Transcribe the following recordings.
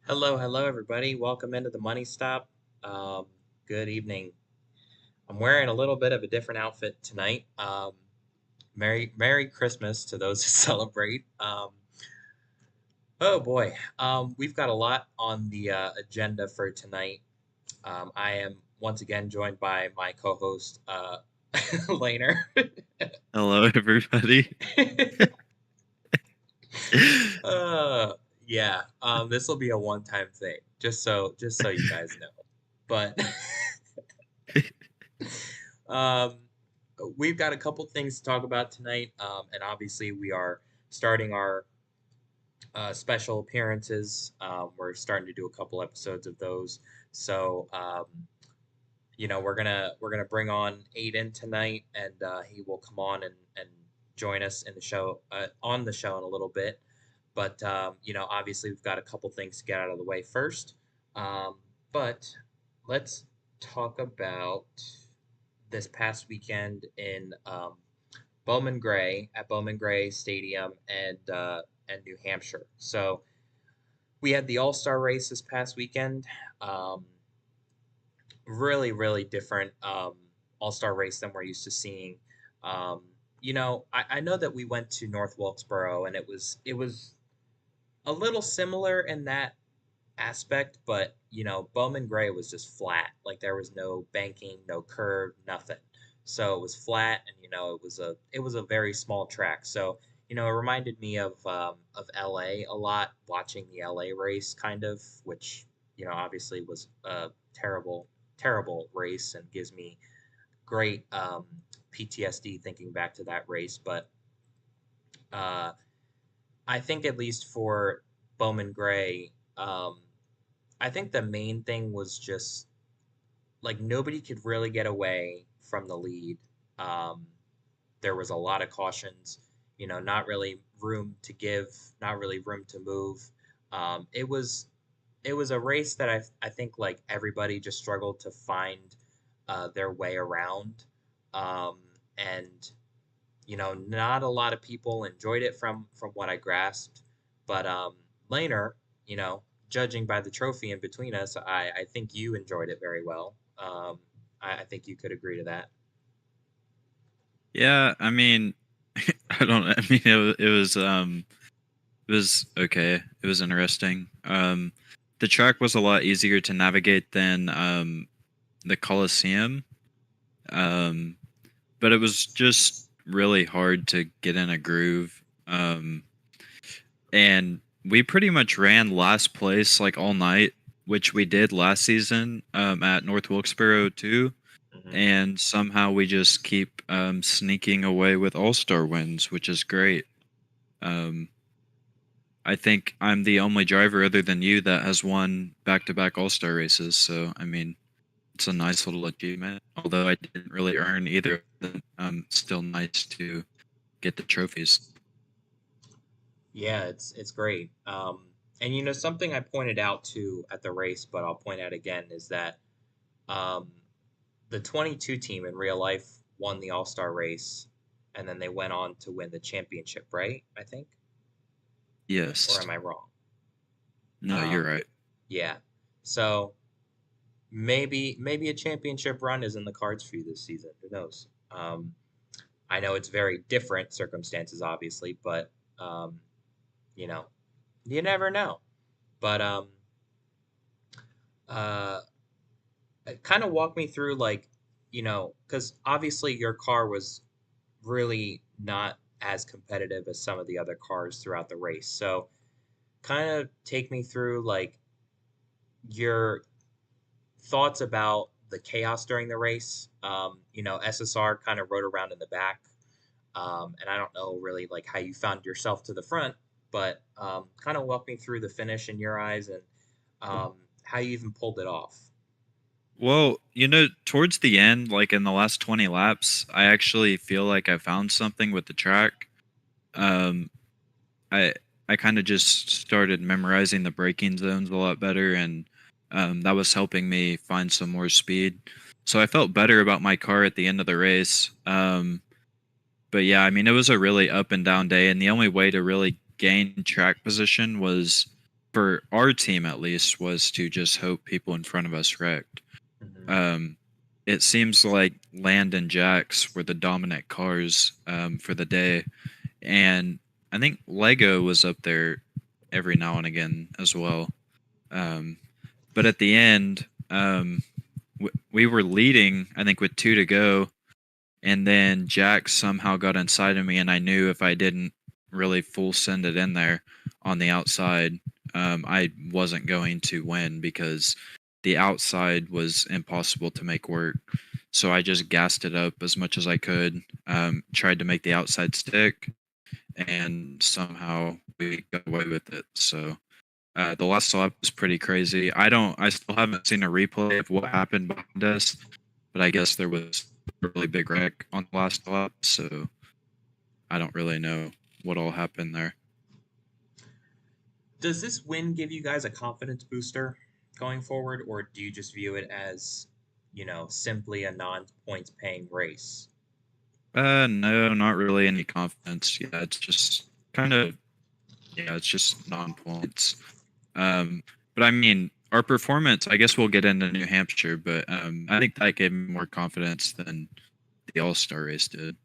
Hello, everybody. Welcome into the Money Stop. Um, Good evening. I'm wearing a little bit of a different outfit tonight. Merry Christmas to those who celebrate. Oh boy, we've got a lot on the agenda for tonight. I am once again joined by my co-host, Laner. Hello, everybody. uh, yeah, this will be a one-time thing, just so you guys know. But Um, we've got a couple things to talk about tonight, and obviously we are starting our special appearances. We're starting to do a couple episodes of those, so we're gonna bring on Aiden tonight, and he will come on and join us in the show on the show in a little bit. But obviously we've got a couple things to get out of the way first. Um, but let's talk about this past weekend in Bowman Gray at Bowman Gray Stadium and New Hampshire. So we had the All Star race this past weekend. Um, really different All Star race than we're used to seeing. Um, I know that we went to North Wilkesboro and it was a little similar in that aspect, but Bowman Gray was just flat. Like there was no banking, no curve, nothing. So it was flat, and it was a very small track. So it reminded me of LA a lot, watching the LA race, kind of, which obviously was a terrible race and gives me great PTSD thinking back to that race. But uh, I think at least for Bowman Gray, I think the main thing was just like nobody could really get away from the lead. Um, there was a lot of cautions, not really room to give, not really room to move. It was a race that I think like everybody just struggled to find their way around, um, and not a lot of people enjoyed it from what I grasped. But Laner, judging by the trophy in between us, I think you enjoyed it very well. I think you could agree to that. Yeah, I mean, I don't. I mean, it was okay. It was interesting. The track was a lot easier to navigate than the Coliseum. Um, but it was just really hard to get in a groove. And we pretty much ran last place like all night, which we did last season at North Wilkesboro too. Hmm. And somehow we just keep sneaking away with all-star wins, which is great. Um, I think I'm the only driver other than you that has won back-to-back all-star races. So I mean, it's a nice little achievement. Although I didn't really earn either of them, still nice to get the trophies. Yeah, it's great. And something I pointed out too at the race, but I'll point out again is that um, the 22 team in real life won the All Star race, and then they went on to win the championship, right? I think, or Yes. am I wrong? No, you're Um, right. yeah. So maybe a championship run is in the cards for you this season. Who knows? I know it's very different circumstances, obviously, but um, you know, you never know. But uh, kind of walk me through like, because obviously your car was really not as competitive as some of the other cars throughout the race. So kind of take me through like your thoughts about the chaos during the race. SSR kind of rode around in the back, and I don't know really like how you found yourself to the front, but kind of walk me through the finish in your eyes and how you even pulled it off. Well, towards the end, like in the last 20 laps, I actually feel like I found something with the track. Um, I I kind of just started memorizing the braking zones a lot better, and that was helping me find some more speed. So I felt better about my car at the end of the race. But yeah, I mean, it was a really up and down day, and the only way to really gain track position was for our team at least, was to just hope people in front of us wrecked. Hmm. Um, it seems like Land and Jax were the dominant cars for the day, and I think Lego was up there every now and again as well. Um, but at the end, we were leading, I think, with two to go, and then Jack somehow got inside of me, and I knew if I didn't really full send it in there on the outside, I wasn't going to win because the outside was impossible to make work. So I just gassed it up as much as I could, tried to make the outside stick, and somehow we got away with it. So the last lap was pretty crazy. I still haven't seen a replay of what happened behind us, but I guess there was a really big wreck on the last lap, so I don't really know what all happened there. Does this win give you guys a confidence booster going forward, or do you just view it as, simply a non-points paying race? No, not really any confidence. Yeah, it's just kind of yeah, it's just non-points. Um, but I mean, our performance. I guess we'll get into New Hampshire, but I think that gave me more confidence than the All Star race did.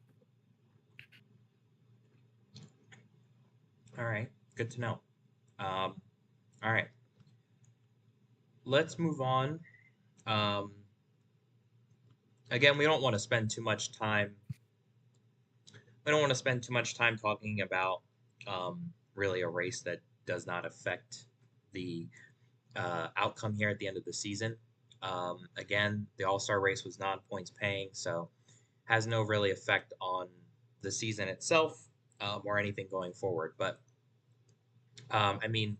All right, good to know. Um, all right, let's move on. Um, Again, we don't want to spend too much time. We don't want to spend too much time talking about really a race that does not affect the outcome here at the end of the season. Again, the All Star race was non-points paying, so has no really effect on the season itself or anything going forward. But I mean,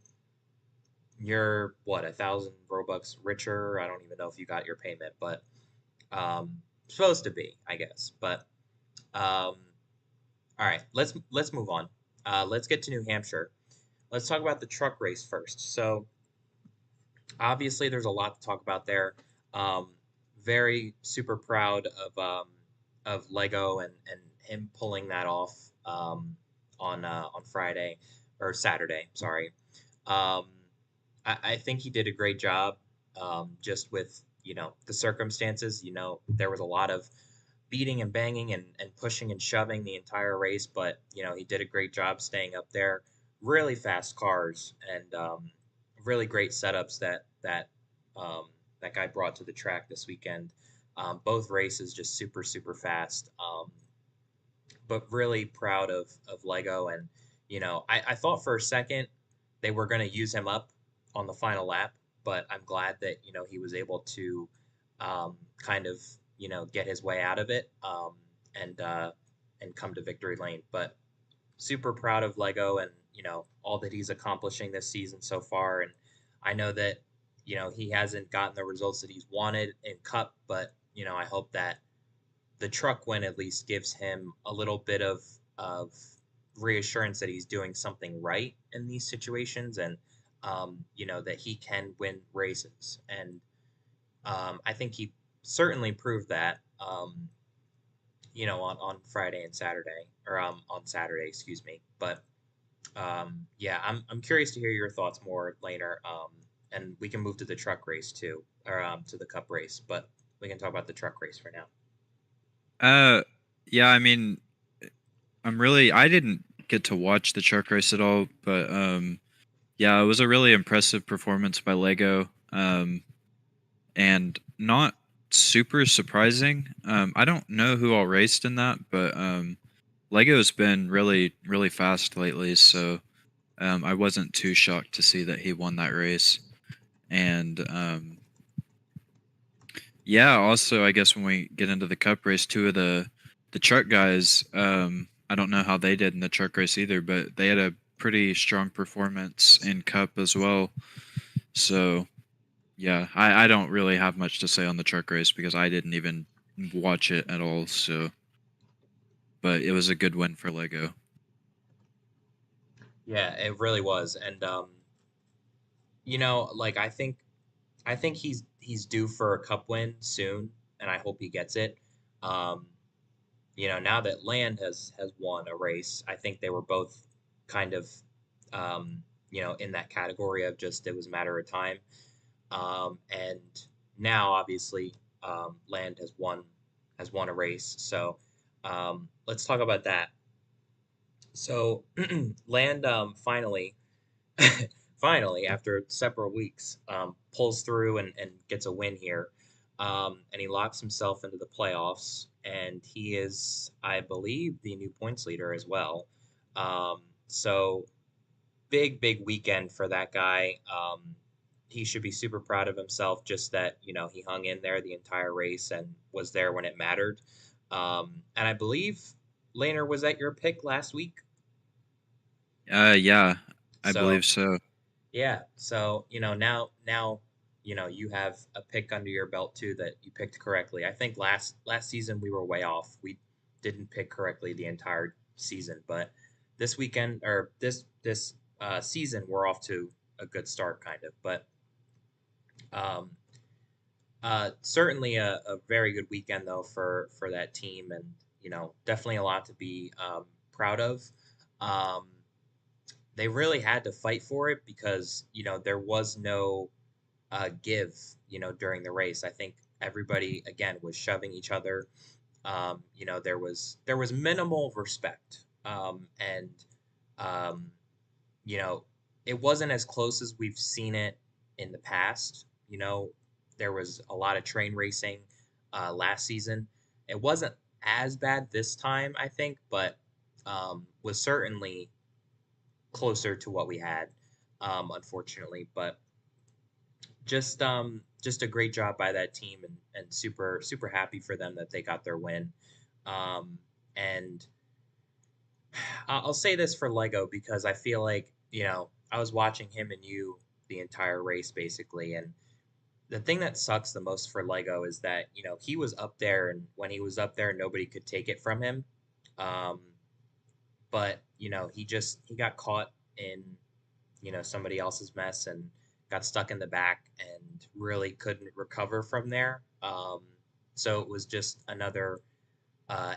you're what, 1,000 Robux richer? I don't even know if you got your payment, but supposed to be, I guess. But all right, let's move on. Let's get to New Hampshire. Let's talk about the truck race first. So obviously, there's a lot to talk about there. Um, Very super proud of Lego and him pulling that off on Friday or Saturday. Sorry. Um, I think he did a great job. Just with the circumstances. There was a lot of beating and banging and pushing and shoving the entire race, but he did a great job staying up there. Really fast cars and really great setups um, that guy brought to the track this weekend. Both races just super super fast, but really proud of Lego. And I thought for a second they were going to use him up on the final lap, but I'm glad that he was able to kind of get his way out of it and and come to victory lane. But super proud of Lego and all that he's accomplishing this season so far. And I know that he hasn't gotten the results that he's wanted in Cup, but I hope that the truck win at least gives him a little bit of reassurance that he's doing something right in these situations, and that he can win races. And I think he certainly proved that. On Friday and Saturday, or on Saturday, excuse me. But yeah, I'm curious to hear your thoughts more later. And we can move to the truck race too, or to the Cup race. But we can talk about the truck race for now. Uh, yeah, I mean, I didn't get to watch the truck race at all, but yeah, it was a really impressive performance by Lego. And not super surprising. I don't know who all raced in that, but Lego's been really, really fast lately, so I wasn't too shocked to see that he won that race. And yeah, also I guess when we get into the Cup race, two of the truck guys, I don't know how they did in the truck race either, but they had a pretty strong performance in Cup as well. So yeah, I don't really have much to say on the truck race because I didn't even watch it at all. So, but it was a good win for Lego. Yeah, it really was. And like I think he's due for a Cup win soon, and I hope he gets it. Um, now that Land has won a race, I think they were both kind of, um, in that category of just it was a matter of time. And now, obviously, Land has won a race. So let's talk about that. So Land finally, finally, after several weeks, pulls through and gets a win here. And he locks himself into the playoffs, and he is, I believe, the new points leader as well. So big, big weekend for that guy. He should be super proud of himself, just that, he hung in there the entire race and was there when it mattered. And I believe, Laner, was that your pick last week? Yeah, I So believe so. yeah, so now you have a pick under your belt too that you picked correctly. I think last season we were way off. We didn't pick correctly the entire season, but this weekend or this season we're off to a good start, kind of. But um, certainly a very good weekend though for that team, and definitely a lot to be proud of. Um, they really had to fight for it because there was no give, during the race. I think everybody again was shoving each other. There was minimal respect, and um, you know, it wasn't as close as we've seen it in the past. There was a lot of train racing last season. It wasn't as bad this time, I think, but was certainly closer to what we had, unfortunately. But just a great job by that team, and super super happy for them that they got their win. And I'll say this for Lego because I feel like I was watching him and you the entire race basically, and the thing that sucks the most for Lego is that he was up there, and when he was up there nobody could take it from him. um, but he got caught in somebody else's mess and got stuck in the back and really couldn't recover from there. So it was just another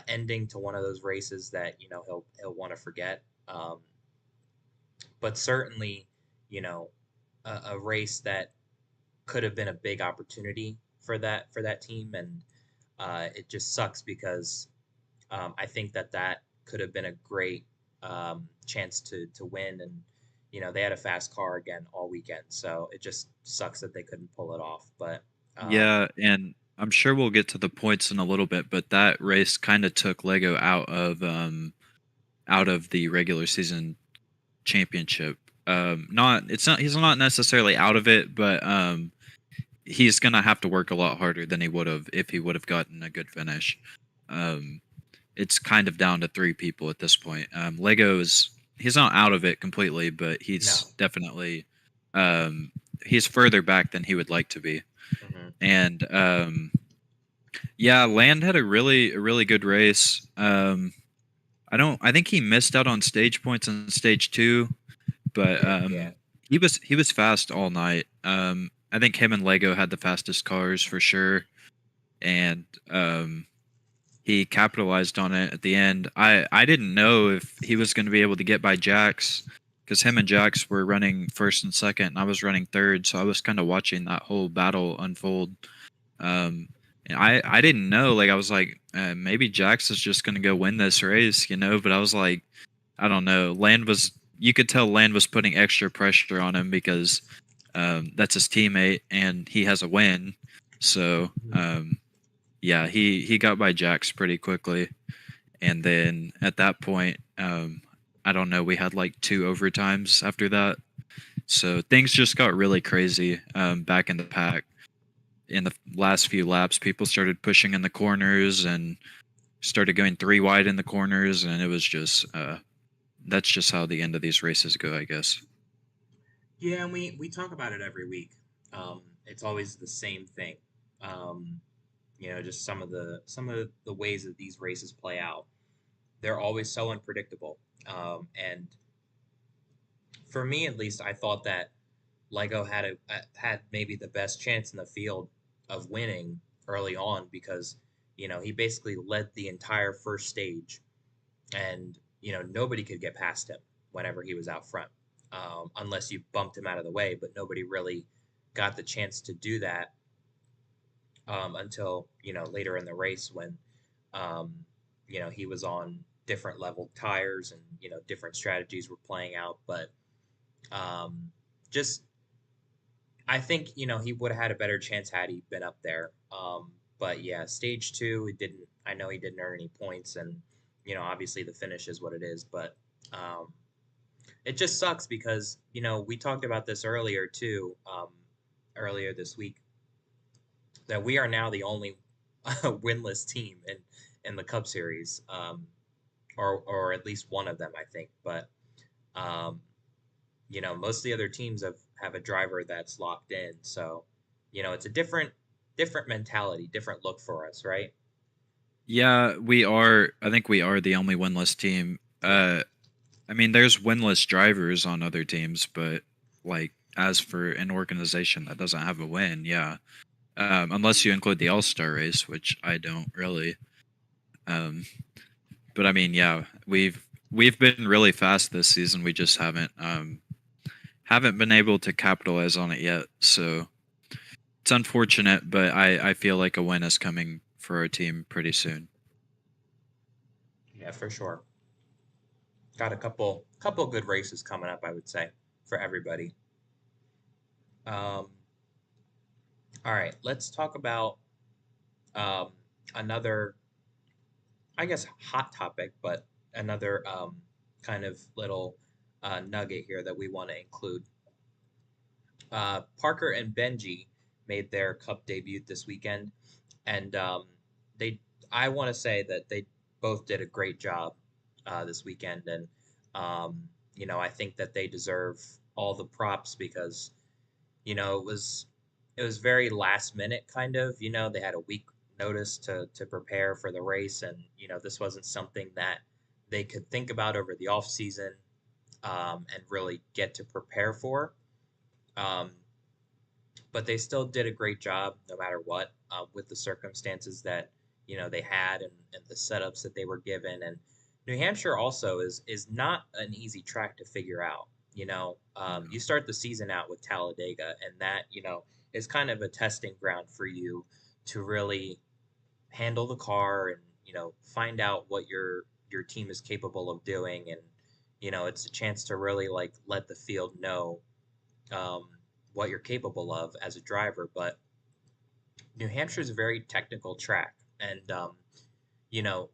ending to one of those races that he'll want to forget. But certainly, you know, a race that could have been a big opportunity for that team, and it just sucks because I think that could have been a great chance to win, and they had a fast car again all weekend, so it just sucks that they couldn't pull it off. But um, Yeah, and I'm sure we'll get to the points in a little bit, but that race kind of took Lego out of the regular season championship. Not it's not he's not necessarily out of it, but he's gonna have to work a lot harder than he would have if he would have gotten a good finish. Um, it's kind of down to three people at this point. Lego's he's not out of it completely, but he's no. definitely um, he's further back than he would like to be. Hmm. And yeah, Land had a really good race. I think he missed out on stage points in stage two, He but did, yeah. he was fast all night. I think him and Lego had the fastest cars for sure, and he capitalized on it at the end. I didn't know if he was going to be able to get by Jax because him and Jax were running first and second, and I was running third, so I was kind of watching that whole battle unfold. Um, and I didn't know. Like I was like, maybe Jax is just gonna go win this race, But I was like, I don't know. You could tell Land was putting extra pressure on him because that's his teammate and he has a win. So yeah, he got by Jax pretty quickly, and then at that point, I don't know. We had like two overtimes after that, so things just got really crazy back in the pack in the last few laps. People started pushing in the corners and started going three wide in the corners, and it was just that's just how the end of these races go, I guess. Yeah, and we talk about it every week. It's always the same thing. Um, just some of the ways that these races play out. They're always so unpredictable. And for me, at least, I thought that Lego had maybe the best chance in the field of winning early on because he basically led the entire first stage, and nobody could get past him whenever he was out front. unless you bumped him out of the way. But nobody really got the chance to do that until later in the race when um, he was on different level tires and different strategies were playing out. But um, just I think he would have had a better chance had he been up there. But yeah, stage two, he didn't. I know he didn't earn any points, and obviously the finish is what it is. But um, it just sucks because we talked about this earlier too, earlier this week, that we are now the only winless team in the Cup Series, or at least one of them, I think. But um, most of the other teams have a driver that's locked in. So, it's a different mentality, different look for us, right? Yeah, we are. I think we are the only winless team. Yeah. I mean, there's winless drivers on other teams, but like as for an organization that doesn't have a win, yeah. Unless you include the All Star race, which I don't really. Um, but I mean, yeah, we've been really fast this season. We just haven't been able to capitalize on it yet. So it's unfortunate, but I feel like a win is coming for our team pretty soon. Yeah, for sure. Got a couple good races coming up, I would say, for everybody. Um, all right, let's talk about um, another, I guess, hot topic, but another kind of little nugget here that we want to include. Parker and Benji made their Cup debut this weekend, and they. I want to say that they both did a great job this weekend, and I think that they deserve all the props because it was very last minute kind of. They had a week notice to prepare for the race, and this wasn't something that they could think about over the off season and really get to prepare for. Um, but they still did a great job no matter what with the circumstances that they had and the setups that they were given. And New Hampshire also is not an easy track to figure out. You start the season out with Talladega, and that is kind of a testing ground for you to really handle the car and find out what your team is capable of doing. And it's a chance to really like let the field know um, what you're capable of as a driver. But New Hampshire is a very technical track, and you know,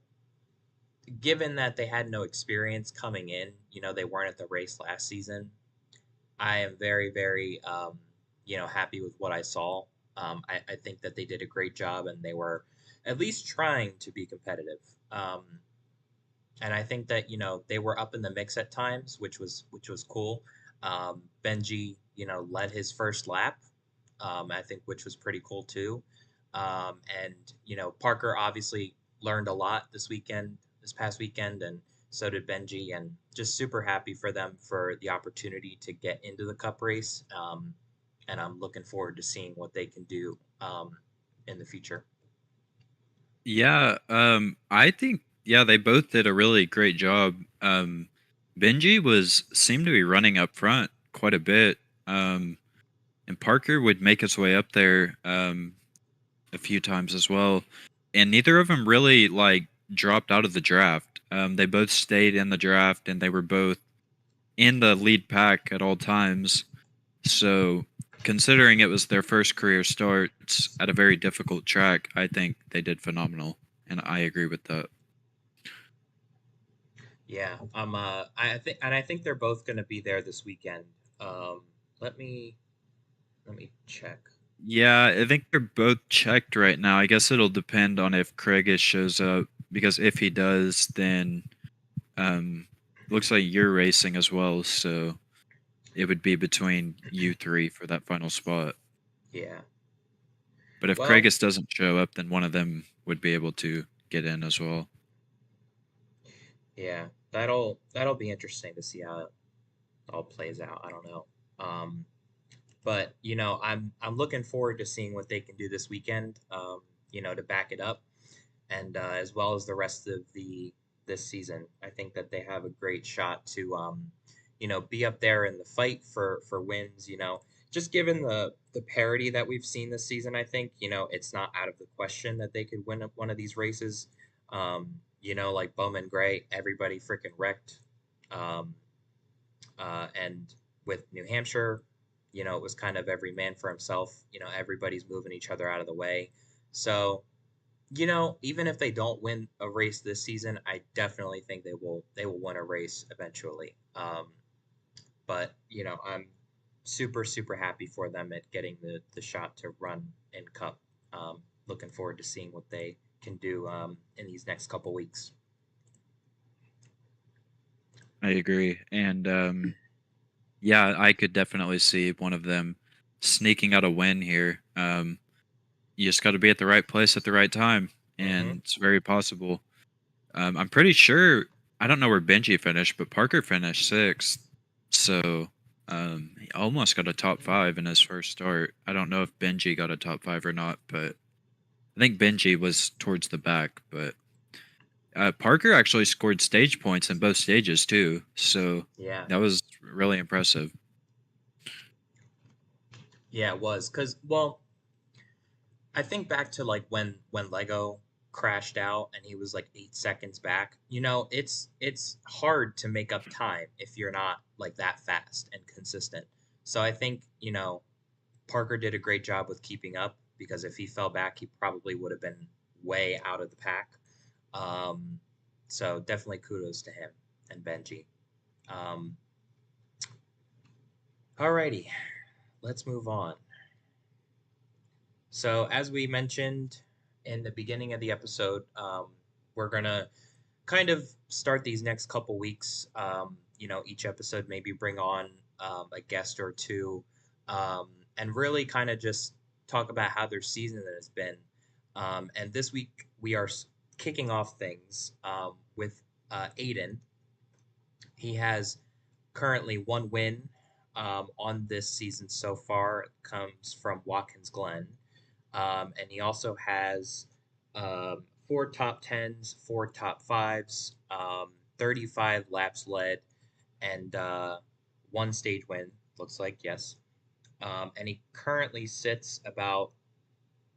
given that they had no experience coming in, they weren't at the race last season. I am very, very, happy with what I saw. I think that they did a great job, and they were at least trying to be competitive. Um, and I think that they were up in the mix at times, which was cool. Benji, led his first lap, I think, which was pretty cool too. And Parker obviously learned a lot this past weekend, and so did Benji, and just super happy for them for the opportunity to get into the Cup race. And I'm looking forward to seeing what they can do in the future. Yeah, I think yeah they both did a really great job. Benji was seemed to be running up front quite a bit, and Parker would make his way up there a few times as well, and neither of them really like dropped out of the draft. They both stayed in the draft, and they were both in the lead pack at all times. So, considering it was their first career starts at a very difficult track, I think they did phenomenal, and I agree with that. Yeah, I think they're both going to be there this weekend. Um, let me check. Yeah, I think they're both checked right now. I guess it'll depend on if Craigus shows up, because if he does, then um, looks like you're racing as well. So it would be between you three for that final spot. Yeah. But if Well, Craigus doesn't show up, then one of them would be able to get in as well. yeah, that'll be interesting to see how it all plays out. I don't know. Um, but I'm looking forward to seeing what they can do this weekend. To back it up, and as well as the rest of the this season. I think that they have a great shot to be up there in the fight for wins. Just given the parity that we've seen this season, I think it's not out of the question that they could win one of these races. Like Bowman Gray, everybody freaking wrecked. Um, and with New Hampshire, it was kind of every man for himself. Everybody's moving each other out of the way. So, even if they don't win a race this season, I definitely think they will win a race eventually. But I'm super super happy for them at getting the shot to run in Cup. Looking forward to seeing what they can do in these next couple weeks. I agree. And yeah, I could definitely see one of them sneaking out a win here. You just got to be at the right place at the right time, Hmm. and it's very possible. I'm pretty sure. I don't know where Benji finished, but Parker finished sixth, so he almost got a top five in his first start. I don't know if Benji got a top five or not, but I think Benji was towards the back. But Parker actually scored stage points in both stages too, so Yeah, that was really impressive. yeah, it was because well, I think back to like when Lego crashed out and he was like 8 seconds back. It's hard to make up time if you're not like that fast and consistent. So I think Parker did a great job with keeping up because if he fell back, he probably would have been way out of the pack. Um, so definitely kudos to him and Benji. Um, alrighty, let's move on. So, as we mentioned in the beginning of the episode, we're going to kind of start these next couple weeks. Each episode maybe bring on a guest or two and really kind of just talk about how their season has been. And this week, we are kicking off things with Aiden. He has currently one win on this season so far. It comes from Watkins Glen. And he also has four top tens, four top fives, 35 laps led, and one stage win. Looks like yes. And he currently sits about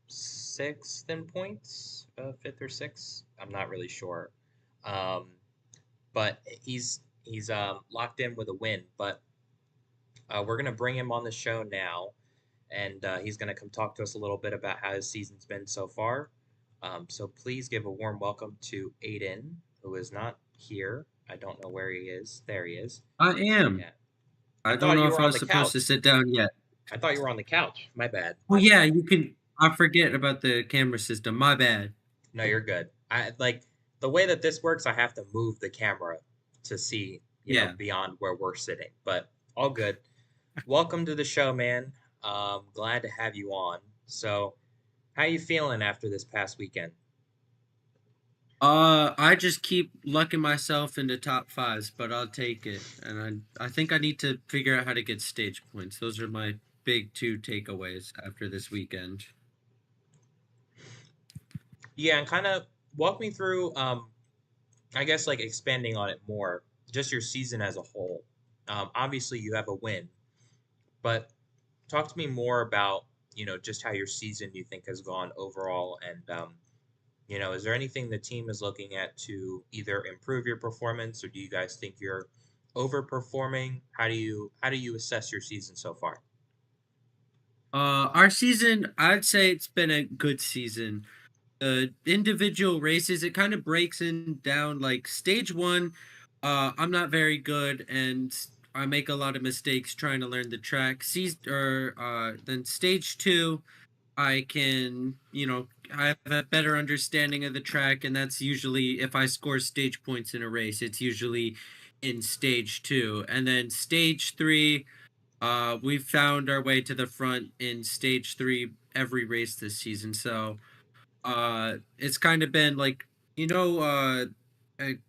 sixth in points, fifth or sixth. I'm not really sure. Um, but he's locked in with a win. But we're gonna bring him on the show now and he's going to come talk to us a little bit about how his season's been so far. So please give a warm welcome to Aiden, who is not here. I don't know where he is. There he is. I am. Yeah, I I don't thought know you if were I on was the supposed to couch. sit down yet. I thought you were on the couch. My bad. Oh My yeah, bad. you can. I forget about the camera system. My bad. No, you're good. I like the way that this works. I have to move the camera to see, Yeah. beyond where we're sitting. But all good. Welcome to the show, man. Glad to have you on. So, how you feeling after this past weekend? I just keep lucking myself into top fives, but I'll take it. And I think I need to figure out how to get stage points. Those are my big two takeaways after this weekend. Yeah, and kind of walk me through, I guess, like expanding on it more, just your season as a whole. Obviously, you have a win, but talk to me more about, just how your season you think has gone overall. And, is there anything the team is looking at to either improve your performance or do you guys think you're overperforming? How do you assess your season so far? Our season, I'd say it's been a good season. Individual races, it kind of breaks in down like stage one. I'm not very good and I make a lot of mistakes trying to learn the track. Then stage two, I can, I have a better understanding of the track, and that's usually if I score stage points in a race, it's usually in stage two. And then stage three, we've found our way to the front in stage three every race this season. So it's kind of been like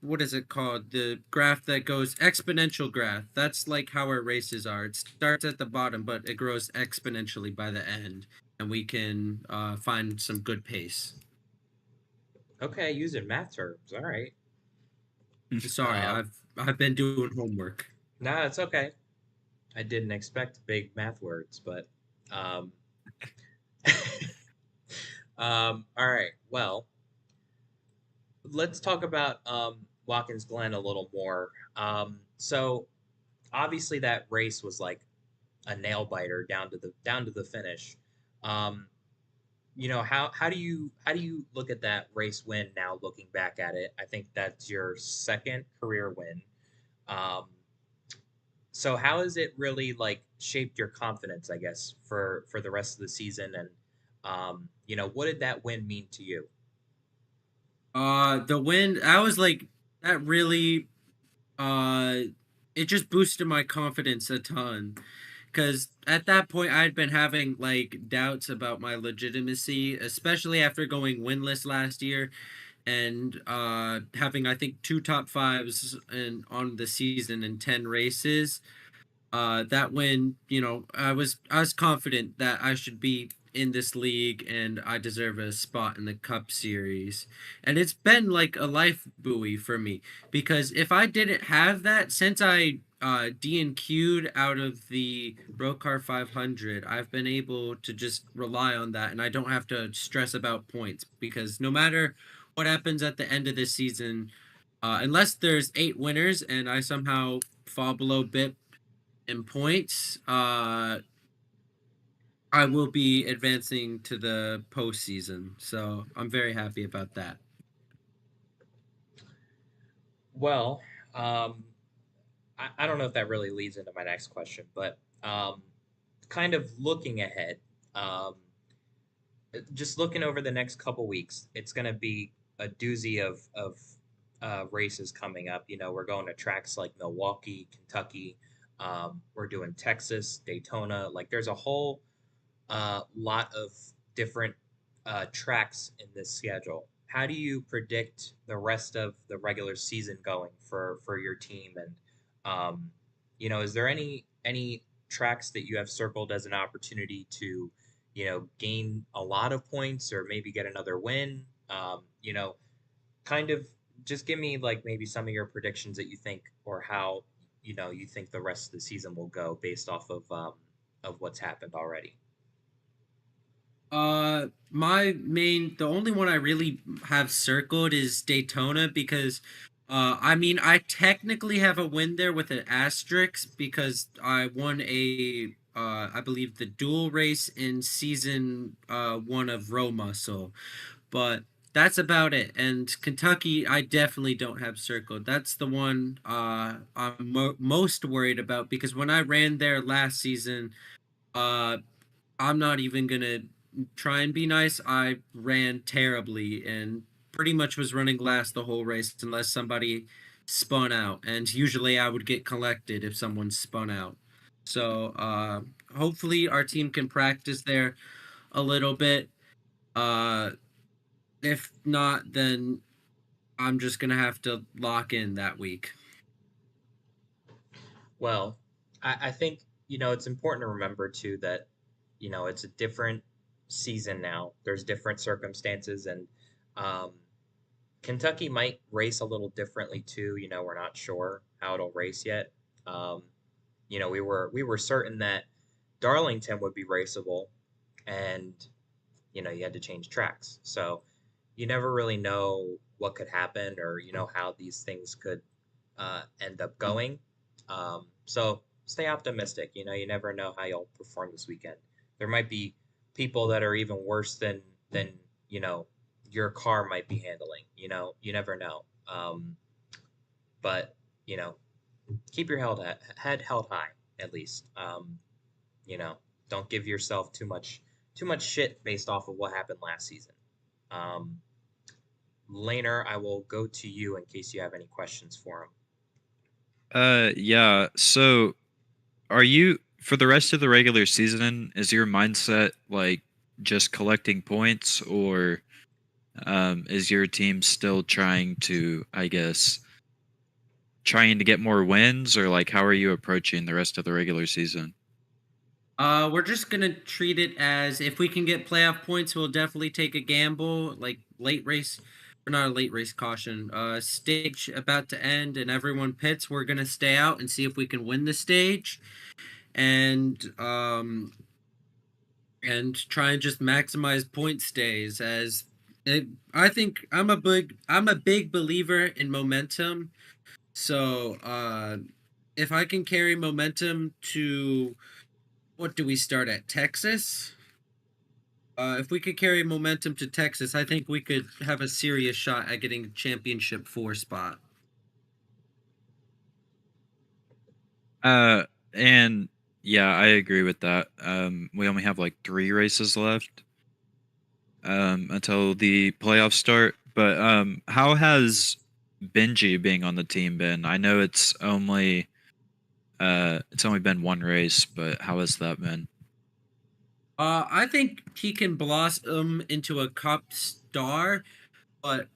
what is it called, the graph that goes exponential graph. That's like how our races are. It starts at the bottom but it grows exponentially by the end, and we can find some good pace. Okay, using math terms. All right. Sorry, Um, I've been doing homework. No, it's okay. I didn't expect big math words, but um, all right. Well, let's talk about Watkins Glen a little more. So obviously that race was like a nail biter down to the finish. Um, how do you look at that race win now looking back at it? I think that's your second career win. Um, so how has it really like shaped your confidence, I guess, for the rest of the season? And what did that win mean to you? The win, I was like, that really, uh, it just boosted my confidence a ton. Because at that point, I'd been having like doubts about my legitimacy, especially after going winless last year and having, I think, two top fives on the season in 10 races. That when I was confident that I should be in this league and I deserve a spot in the Cup Series, and it's been like a life buoy for me because if I didn't have that since I DNQ'd out of the ROCAR 500, I've been able to just rely on that and I don't have to stress about points because no matter what happens at the end of this season, unless there's 8 winners and I somehow fall below BIP in points, I will be advancing to the postseason. So I'm very happy about that. Well, um, I don't know if that really leads into my next question, but kind of looking ahead, um, just looking over the next couple weeks, it's going to be a doozy of races coming up. We're going to tracks like Milwaukee, Kentucky. We're doing Texas, Daytona. Like, there's a whole lot of different tracks in this schedule. How do you predict the rest of the regular season going for your team? And is there any tracks that you have circled as an opportunity to, gain a lot of points or maybe get another win? Kind of just give me like maybe some of your predictions that you think or how you think the rest of the season will go based off of what's happened already. The only one I really have circled is Daytona because, I mean, I technically have a win there with an asterisk because I won I believe the dual race in season one of Row Muscle, but that's about it. And Kentucky, I definitely don't have circled. That's the one I'm most worried about because when I ran there last season, uh, I'm not even gonna try and be nice. I ran terribly and pretty much was running last the whole race unless somebody spun out. And usually I would get collected if someone spun out. So hopefully our team can practice there a little bit. Uh, if not, then I'm just gonna have to lock in that week. Well, I think, it's important to remember too that, it's a different season now. There's different circumstances, and um, Kentucky might race a little differently too. We're not sure how it'll race yet. Um, we were certain that Darlington would be raceable, and you had to change tracks. So you never really know what could happen or how these things could end up going. So stay optimistic. You never know how you'll perform this weekend. There might be people that are even worse than you know your car might be handling. You never know. But you know, keep your head held high at least. You know, don't give yourself too much shit based off of what happened last season. Um, Laner, I will go to you in case you have any questions for him. Yeah. So, are you for the rest of the regular season? Is your mindset like just collecting points, or is your team still trying to, I guess, trying to get more wins, or like how are you approaching the rest of the regular season? We're just gonna treat it as if we can get playoff points, we'll definitely take a gamble, like late race or not a late race caution, stage about to end and everyone pits, we're gonna stay out and see if we can win the stage, and try and just maximize point stays. As I think I'm a big believer in momentum. So if I can carry momentum to, what do we start at, Texas? If we could carry momentum to Texas, I think we could have a serious shot at getting a championship 4 spot. Uh, and yeah, I agree with that. We only have like 3 races left until the playoffs start. But how has Benji being on the team been? I know it's only been 1 race, but how has that been? I think he can blossom into a cup star, but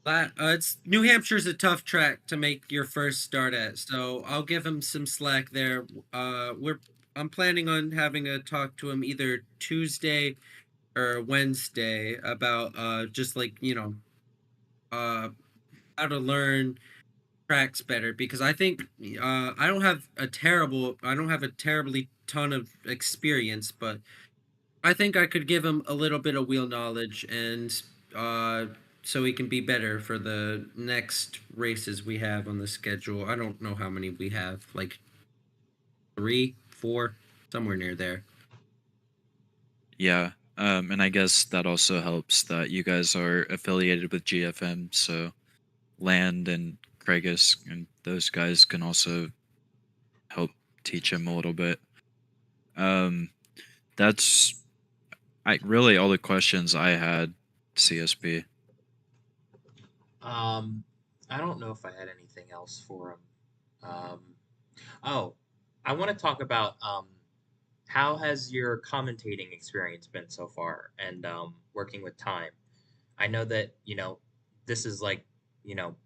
it's New Hampshire's a tough track to make your first start at, so I'll give him some slack there. I'm planning on having a talk to him either Tuesday or Wednesday about just like, uh how to learn tracks better, because I think I don't have a terribly ton of experience, but I think I could give him a little bit of wheel knowledge, and uh so he can be better for the next races we have on the schedule. I don't know how many we have, like 3, 4, somewhere near there. Yeah. And I guess that also helps that you guys are affiliated with GFM, so Land and Craigus and those guys can also help teach him a little bit. Um, that's I really all the questions I had, CSP. Um, I don't know if I had anything else for him. Oh, I want to talk about how has your commentating experience been so far, and working with time. I know that this is like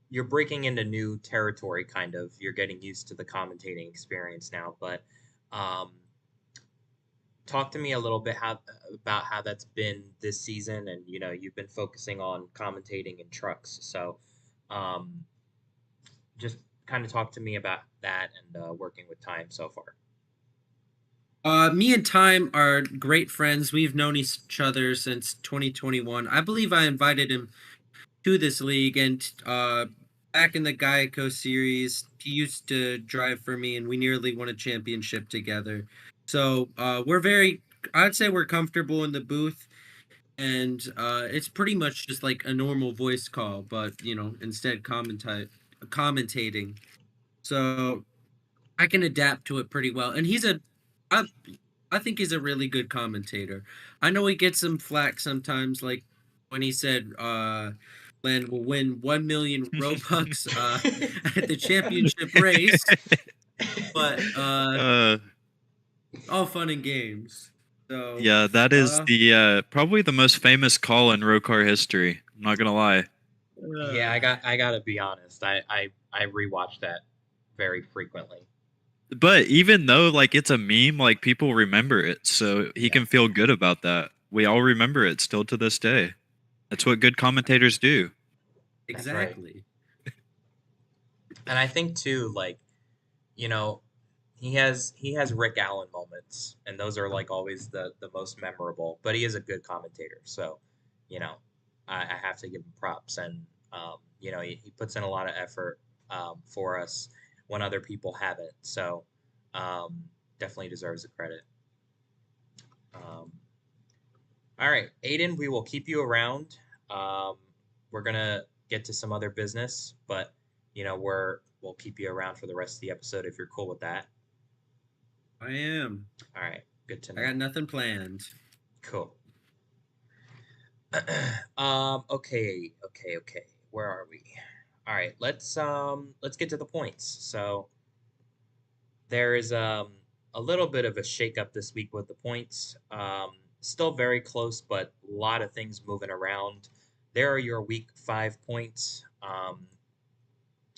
you're breaking into new territory, kind of. You're getting used to the commentating experience now, but um, talk to me a little bit about how that's been this season, and you've been focusing on commentating in trucks, so um, just kind of talk to me about that and working with time so far. Me and Time are great friends. We've known each other since 2021. I believe I invited him to this league, and back in the Geico series, he used to drive for me, and we nearly won a championship together. So I'd say we're comfortable in the booth, and it's pretty much just like a normal voice call, but instead commentating. So I can adapt to it pretty well, and I I think he's a really good commentator. I know he gets some flack sometimes, like when he said Land will win 1 million Robux at the championship race, but uh, all fun and games. So yeah, that is uh, the probably the most famous call in ROCAR history. I'm not gonna lie. Yeah, uh I gotta be honest. I rewatch that very frequently. But even though like it's a meme, like people remember it, so he Yeah, can feel good about that. We all remember it still to this day. That's what good commentators do. that's right. exactly. And I think too, like, you know, he has Rick Allen moments, and those are like always the most memorable. But he is a good commentator, so you know, I have to give him props, and he puts in a lot of effort for us when other people haven't. So um, definitely deserves the credit. Um, all right, Aiden, we will keep you around. Um, we're gonna get to some other business, but we'll keep you around for the rest of the episode if you're cool with that. I am. All right, good to I got know. nothing planned. Cool. Okay. Where are we? All right, let's get to the points. So there is a little bit of a shakeup this week with the points. Still very close, but a lot of things moving around. There are your week 5 points.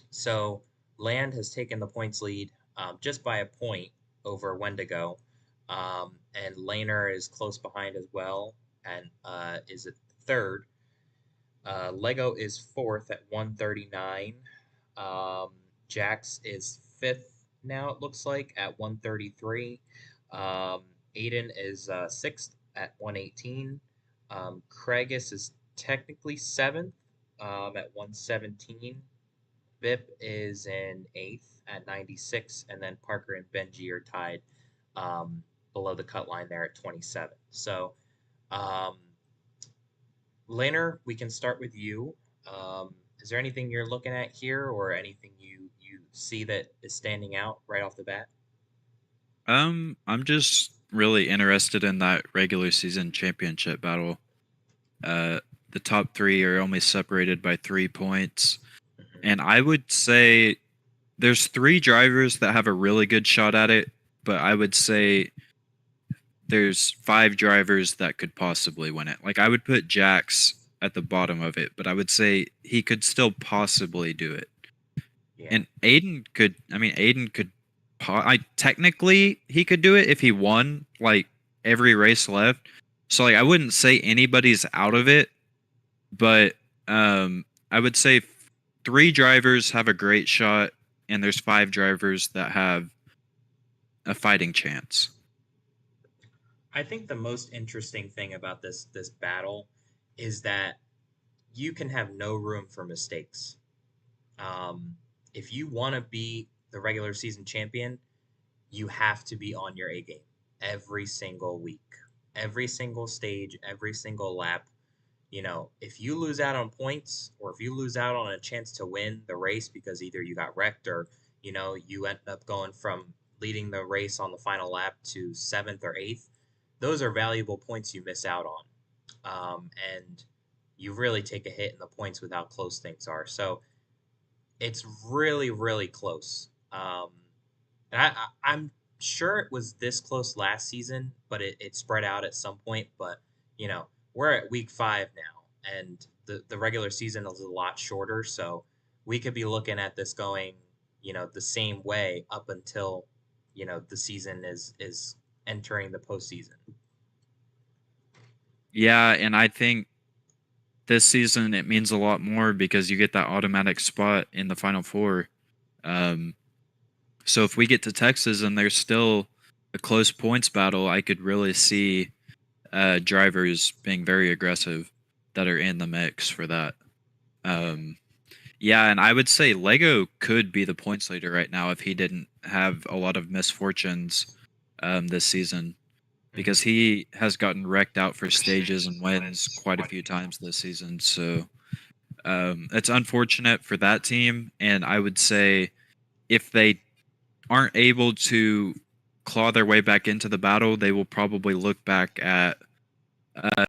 So Land has taken the points lead just by a point over Wendigo. And Laner is close behind as well and is at third. Lego is fourth at 139. Um, Jax is fifth now, it looks like, at 133. Um, Aiden is sixth at 118. Craigus is technically seventh at 117. Vip is in eighth at 96. And then Parker and Benji are tied um, below the cut line there at 27. So, um, Laner, we can start with you. Is there anything you're looking at here, or anything you see that is standing out right off the bat? I'm just really interested in that regular season championship battle. Uh, the top three are only separated by 3 points, Mhm. and I would say there's three drivers that have a really good shot at it, but I would say there's five drivers that could possibly win it. Like I would put Jax at the bottom of it, but I would say he could still possibly do it. Yeah, And Aiden could. I mean, Aiden could. I technically he could do it if he won like every race left. So like I wouldn't say anybody's out of it, but I would say three drivers have a great shot, and there's five drivers that have a fighting chance. I think the most interesting thing about this battle is that you can have no room for mistakes. Um, if you want to be the regular season champion, you have to be on your A game every single week, every single stage, every single lap. If you lose out on points, or if you lose out on a chance to win the race because either you got wrecked, or you end up going from leading the race on the final lap to seventh or eighth, those are valuable points you miss out on. And you really take a hit in the points with how close things are. So it's really, really close. And I'm sure it was this close last season, but it spread out at some point. But we're at week 5 now, and the regular season is a lot shorter, so we could be looking at this going, the same way up until the season is entering the postseason. Yeah, and I think this season it means a lot more because you get that automatic spot in the final four. Um, so if we get to Texas and there's still a close points battle, I could really see drivers being very aggressive that are in the mix for that. Yeah. Um, yeah, and I would say Lego could be the points leader right now if he didn't have a lot of misfortunes this season because Hmm. he has gotten wrecked out for stages and wins quite a few times this season. So it's unfortunate for that team. And I would say if they aren't able to claw their way back into the battle, they will probably look back at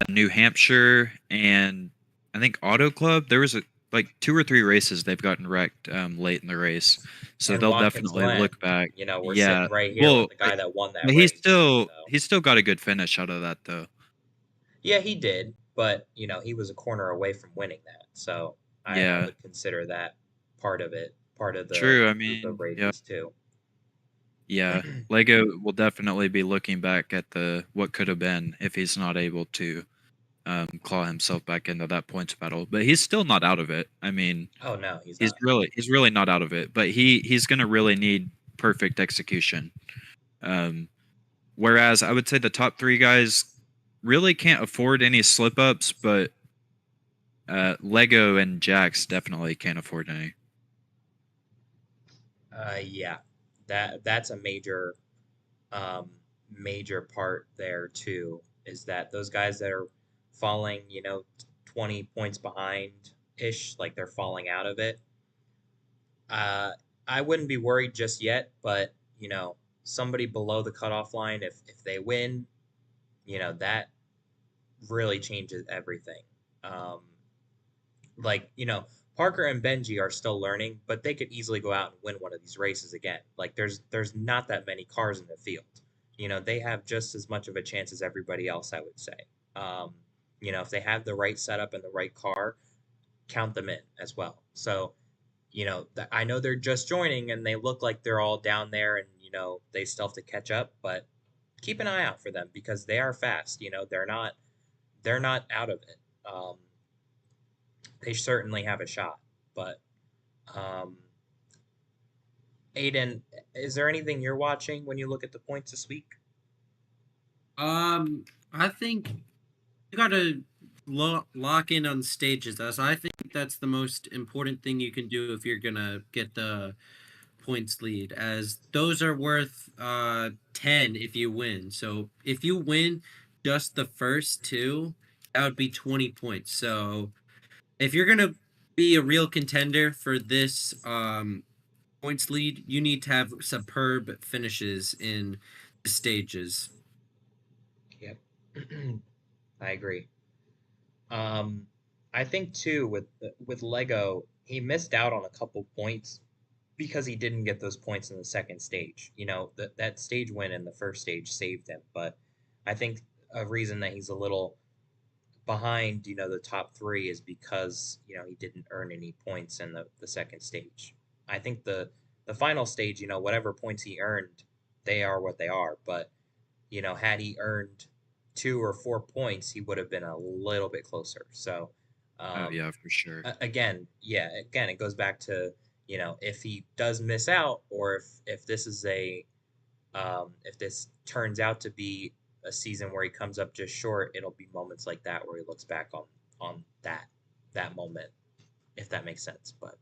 New Hampshire and I think Auto Club. There was like two or three races they've gotten wrecked late in the race, so And they'll Watkins definitely Glen, look back. we're Yeah, sitting right here with well, the guy that won that but race. So he's still got a good finish out of that though. yeah, he did, but he was a corner away from winning that. So I Yeah, would consider that part of it, part of the true. I group of mean, yeah, races too. yeah. Lego will definitely be looking back at the what could have been if he's not able to claw himself back into that points battle. But he's still not out of it. I mean, Oh no, he's he's not. really not out of it. But he's gonna really need perfect execution. Um, whereas I would say the top three guys really can't afford any slip ups, but Lego and Jax definitely can't afford any. Yeah, that's a um, major part there too. Is that those guys that are falling, 20 points behind ish, like they're falling out of it. Uh, I wouldn't be worried just yet, but somebody below the cutoff line, if they win, that really changes everything. Um, Parker and Benji are still learning, but they could easily go out and win one of these races again. Like there's not that many cars in the field. They have just as much of a chance as everybody else, I would say. Um, if they have the right setup and the right car, count them in as well. So, I know they're just joining and they look like they're all down there, and they still have to catch up, but keep an eye out for them because they are fast. They're not out of it. Um, they certainly have a shot. But um, Aiden, is there anything you're watching when you look at the points this week? I think you gotta lock in on stages. I think that's the most important thing you can do if you're gonna get the points lead, as those are worth 10 if you win. So if you win just the first two, that would be 20 points. So if you're gonna be a real contender for this points lead, you need to have superb finishes in the stages. Yep. I agree. Um, I think too with Lego, he missed out on a couple points because he didn't get those points in the second stage. You know, that stage win in the first stage saved him, but I think a reason that he's a little behind, the top three is because, he didn't earn any points in the second stage. I think the final stage, whatever points he earned, they are what they are. But, had he earned 2 or 4 points, he would have been a little bit closer. So, Oh um, yeah, for sure. again, yeah, again, it goes back to, if he does miss out, or if this is if this turns out to be a season where he comes up just short, it'll be moments like that where he looks back on that moment, if that makes sense. But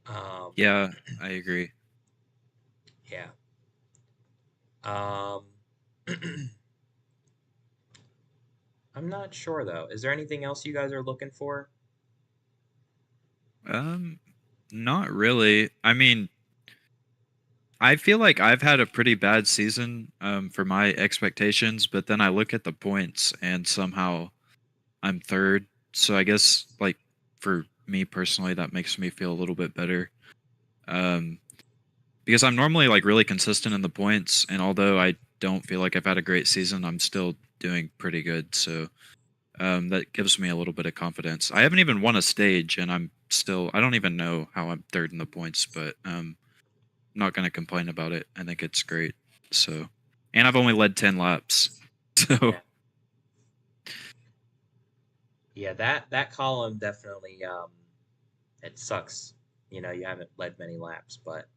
um, Yeah, I agree. yeah. Um, I'm not sure though. Is there anything else you guys are looking for? Um, Not really. I mean, I feel like I've had a pretty bad season for my expectations, but then I look at the points and somehow I'm third. So I guess like for me personally, that makes me feel a little bit better. Um, because I'm normally like really consistent in the points, and although I don't feel like I've had a great season, I'm still doing pretty good. So that gives me a little bit of confidence. I haven't even won a stage, and I don't even know how I'm third in the points, but I'm not gonna complain about it. I think it's great. So, and I've only led 10 laps, so Yeah, yeah. That column definitely it sucks. You haven't led many laps, but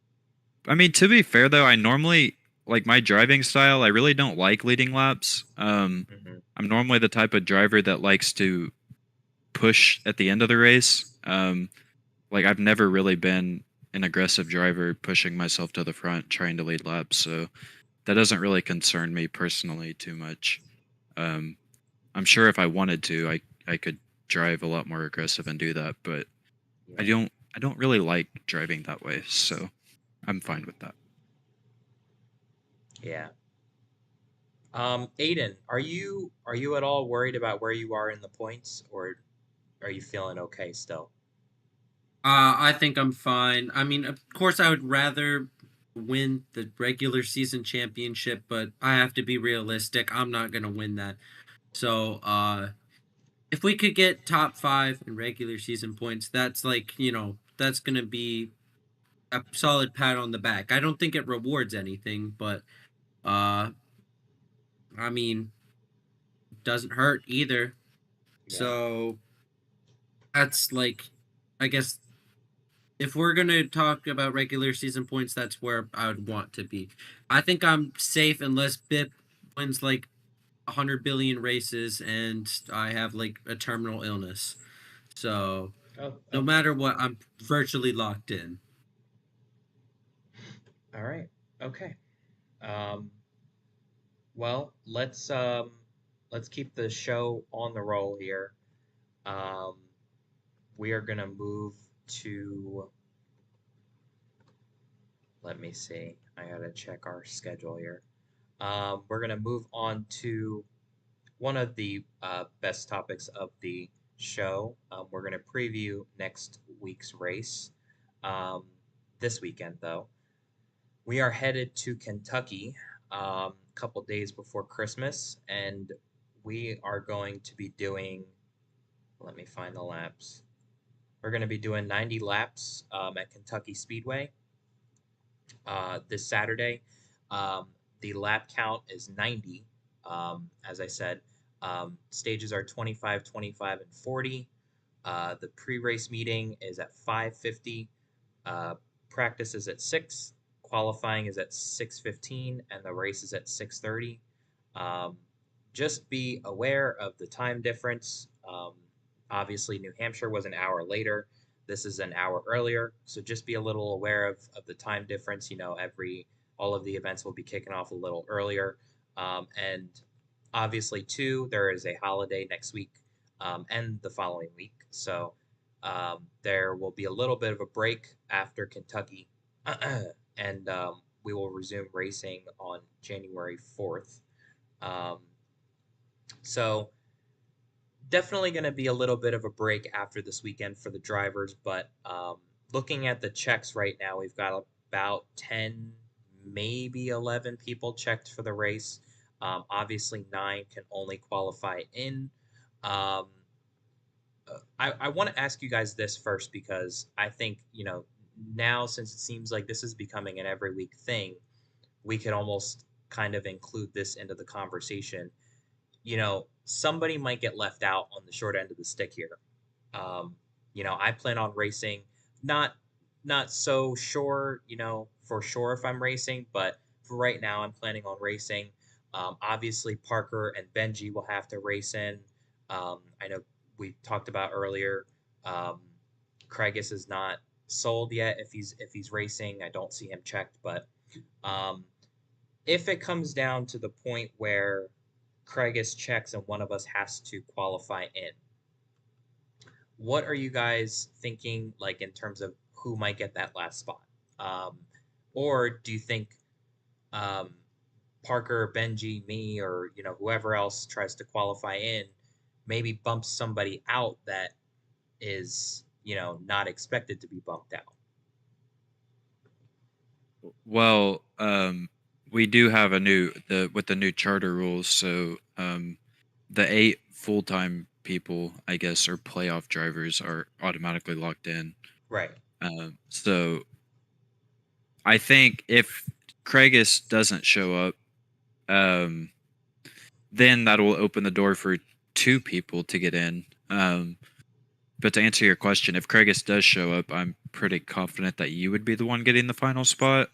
I mean, to be fair though, I normally like my driving style. I really don't like leading laps. mhm, I'm normally the type of driver that likes to push at the end of the race. Like I've never really been an aggressive driver pushing myself to the front trying to lead laps, so that doesn't really concern me personally too much. Um, I'm sure if I wanted to, I could drive a lot more aggressive and do that, but I yeah, don't I don't really like driving that way, so I'm fine with that. yeah. Aiden, are you at all worried about where you are in the points, or are you feeling okay still? I think I'm fine. I mean, of course, I would rather win the regular season championship, but I have to be realistic. I'm not gonna win that. So, if we could get top five in regular season points, that's like, that's gonna be a solid pat on the back. I don't think it rewards anything, but uh, I mean, doesn't hurt either. Yeah. So that's like, I guess if we're gonna talk about regular season points, that's where I would want to be. I think I'm safe unless BIP wins like 100 billion races and I have like a terminal illness. So Oh, no okay. matter what, I'm virtually locked in. All right. Okay. Um, well, let's keep the show on the roll here. Um, we are gonna move to, let me see. I gotta check our schedule here. We're gonna move on to one of the best topics of the show. We're gonna preview next week's race. Um, this weekend, though. We are headed to Kentucky a couple days before Christmas, and we are going to be doing, let me find the laps. We're going to be doing 90 laps at Kentucky Speedway this Saturday. Um, the lap count is 90, as I said. Stages are 25, 25, and 40. The pre-race meeting is at 5:50. Uh, Practice is at 6. Qualifying is at 6:15, and the race is at 6:30. Um, just be aware of the time difference. Obviously, New Hampshire was an hour later. This is an hour earlier, so just be a little aware of the time difference. All of the events will be kicking off a little earlier, and obviously, too, there is a holiday next week and the following week, so there will be a little bit of a break after Kentucky, and we will resume racing on January 4th. Um, so definitely going to be a little bit of a break after this weekend for the drivers, but looking at the checks right now, we've got about 10, maybe 11 people checked for the race. Obviously, 9 can only qualify in. Um, I want to ask you guys this first because I think, now since it seems like this is becoming an every week thing, we could almost kind of include this into the conversation. Somebody might get left out on the short end of the stick here. Um, I plan on racing. Not not so sure, for sure if I'm racing, but for right now, I'm planning on racing. Obviously, Parker and Benji will have to race in. I know we talked about earlier. Um, Craigus is not sold yet. If he's racing, I don't see him checked, but um, if it comes down to the point where Craigus checks and one of us has to qualify in, what are you guys thinking, like in terms of who might get that last spot? Um, or do you think um, Parker, Benji, me, or whoever else tries to qualify in, maybe bumps somebody out that is not expected to be bumped out? Well, we do have a new the with the new charter rules, so the 8 full-time people, I guess, or playoff drivers are automatically locked in. Right. So I think if Craigus doesn't show up, um, then that will open the door for 2 people to get in. But to answer your question, if Craigus does show up, I'm pretty confident that you would be the one getting the final spot.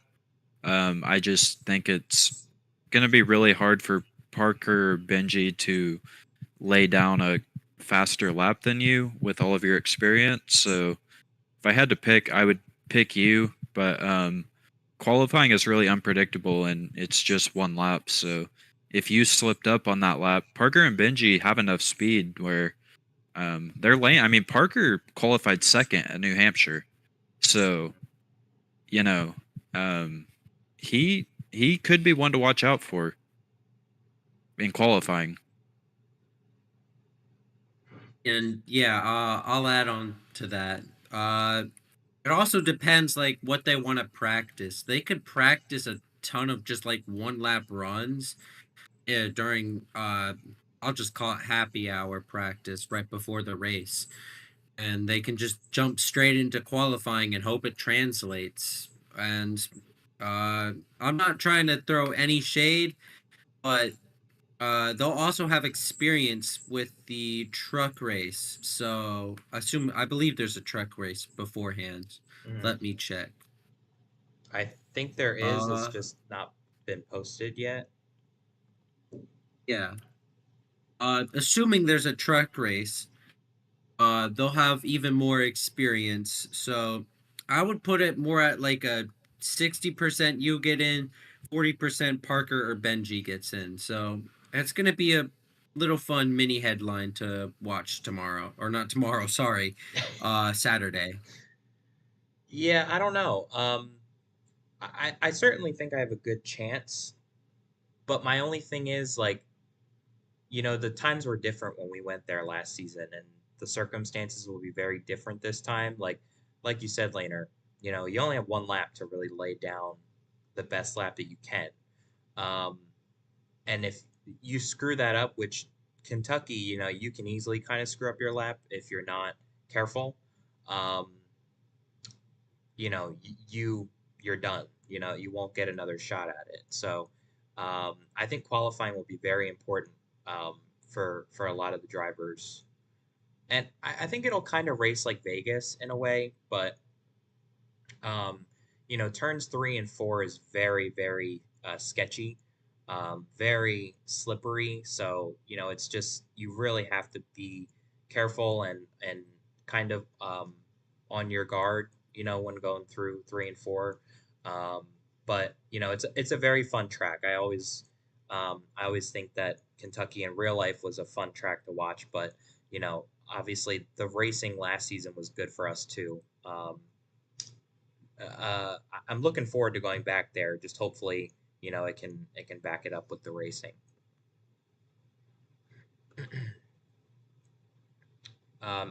I just think it's going to be really hard for Parker or Benji to lay down a faster lap than you with all of your experience. So if I had to pick, I would pick you. But qualifying is really unpredictable and it's just one lap. So if you slipped up on that lap, Parker and Benji have enough speed where they're lane. I mean, Parker qualified second at New Hampshire. So, you know, um, he could be one to watch out for in qualifying. And yeah, I'll add on to that. It also depends like what they want to practice. They could practice a ton of just like one lap runs during I'll just call it happy hour practice right before the race. And they can just jump straight into qualifying and hope it translates. And I'm not trying to throw any shade, but they'll also have experience with the truck race. So I believe there's a truck race beforehand. Mhm. Let me check. I think there is. It's Uh just not been posted yet. yeah. Assuming there's a truck race, they'll have even more experience. So I would put it more at like a 60% you get in, 40% Parker or Benji gets in. So it's gonna be a little fun mini headline to watch tomorrow. Or not tomorrow, sorry. Saturday. Yeah, I don't know. I certainly think I have a good chance, but my only thing is like, the times were different when we went there last season, and the circumstances will be very different this time. Like you said, Laner, you only have one lap to really lay down the best lap that you can. Um, and if you screw that up, which Kentucky, you can easily kind of screw up your lap if you're not careful. Um, you're done. You won't get another shot at it. So I think qualifying will be very important for a lot of the drivers. And I think it'll kind of race like Vegas in a way, but um, turns 3 and 4 is very, very sketchy, very slippery. So, it's just you really have to be careful and kind of on your guard, when going through 3 and 4. Um, but it's a very fun track. I always think that Kentucky in real life was a fun track to watch, but obviously the racing last season was good for us too. I'm looking forward to going back there. Just hopefully, it can back it up with the racing.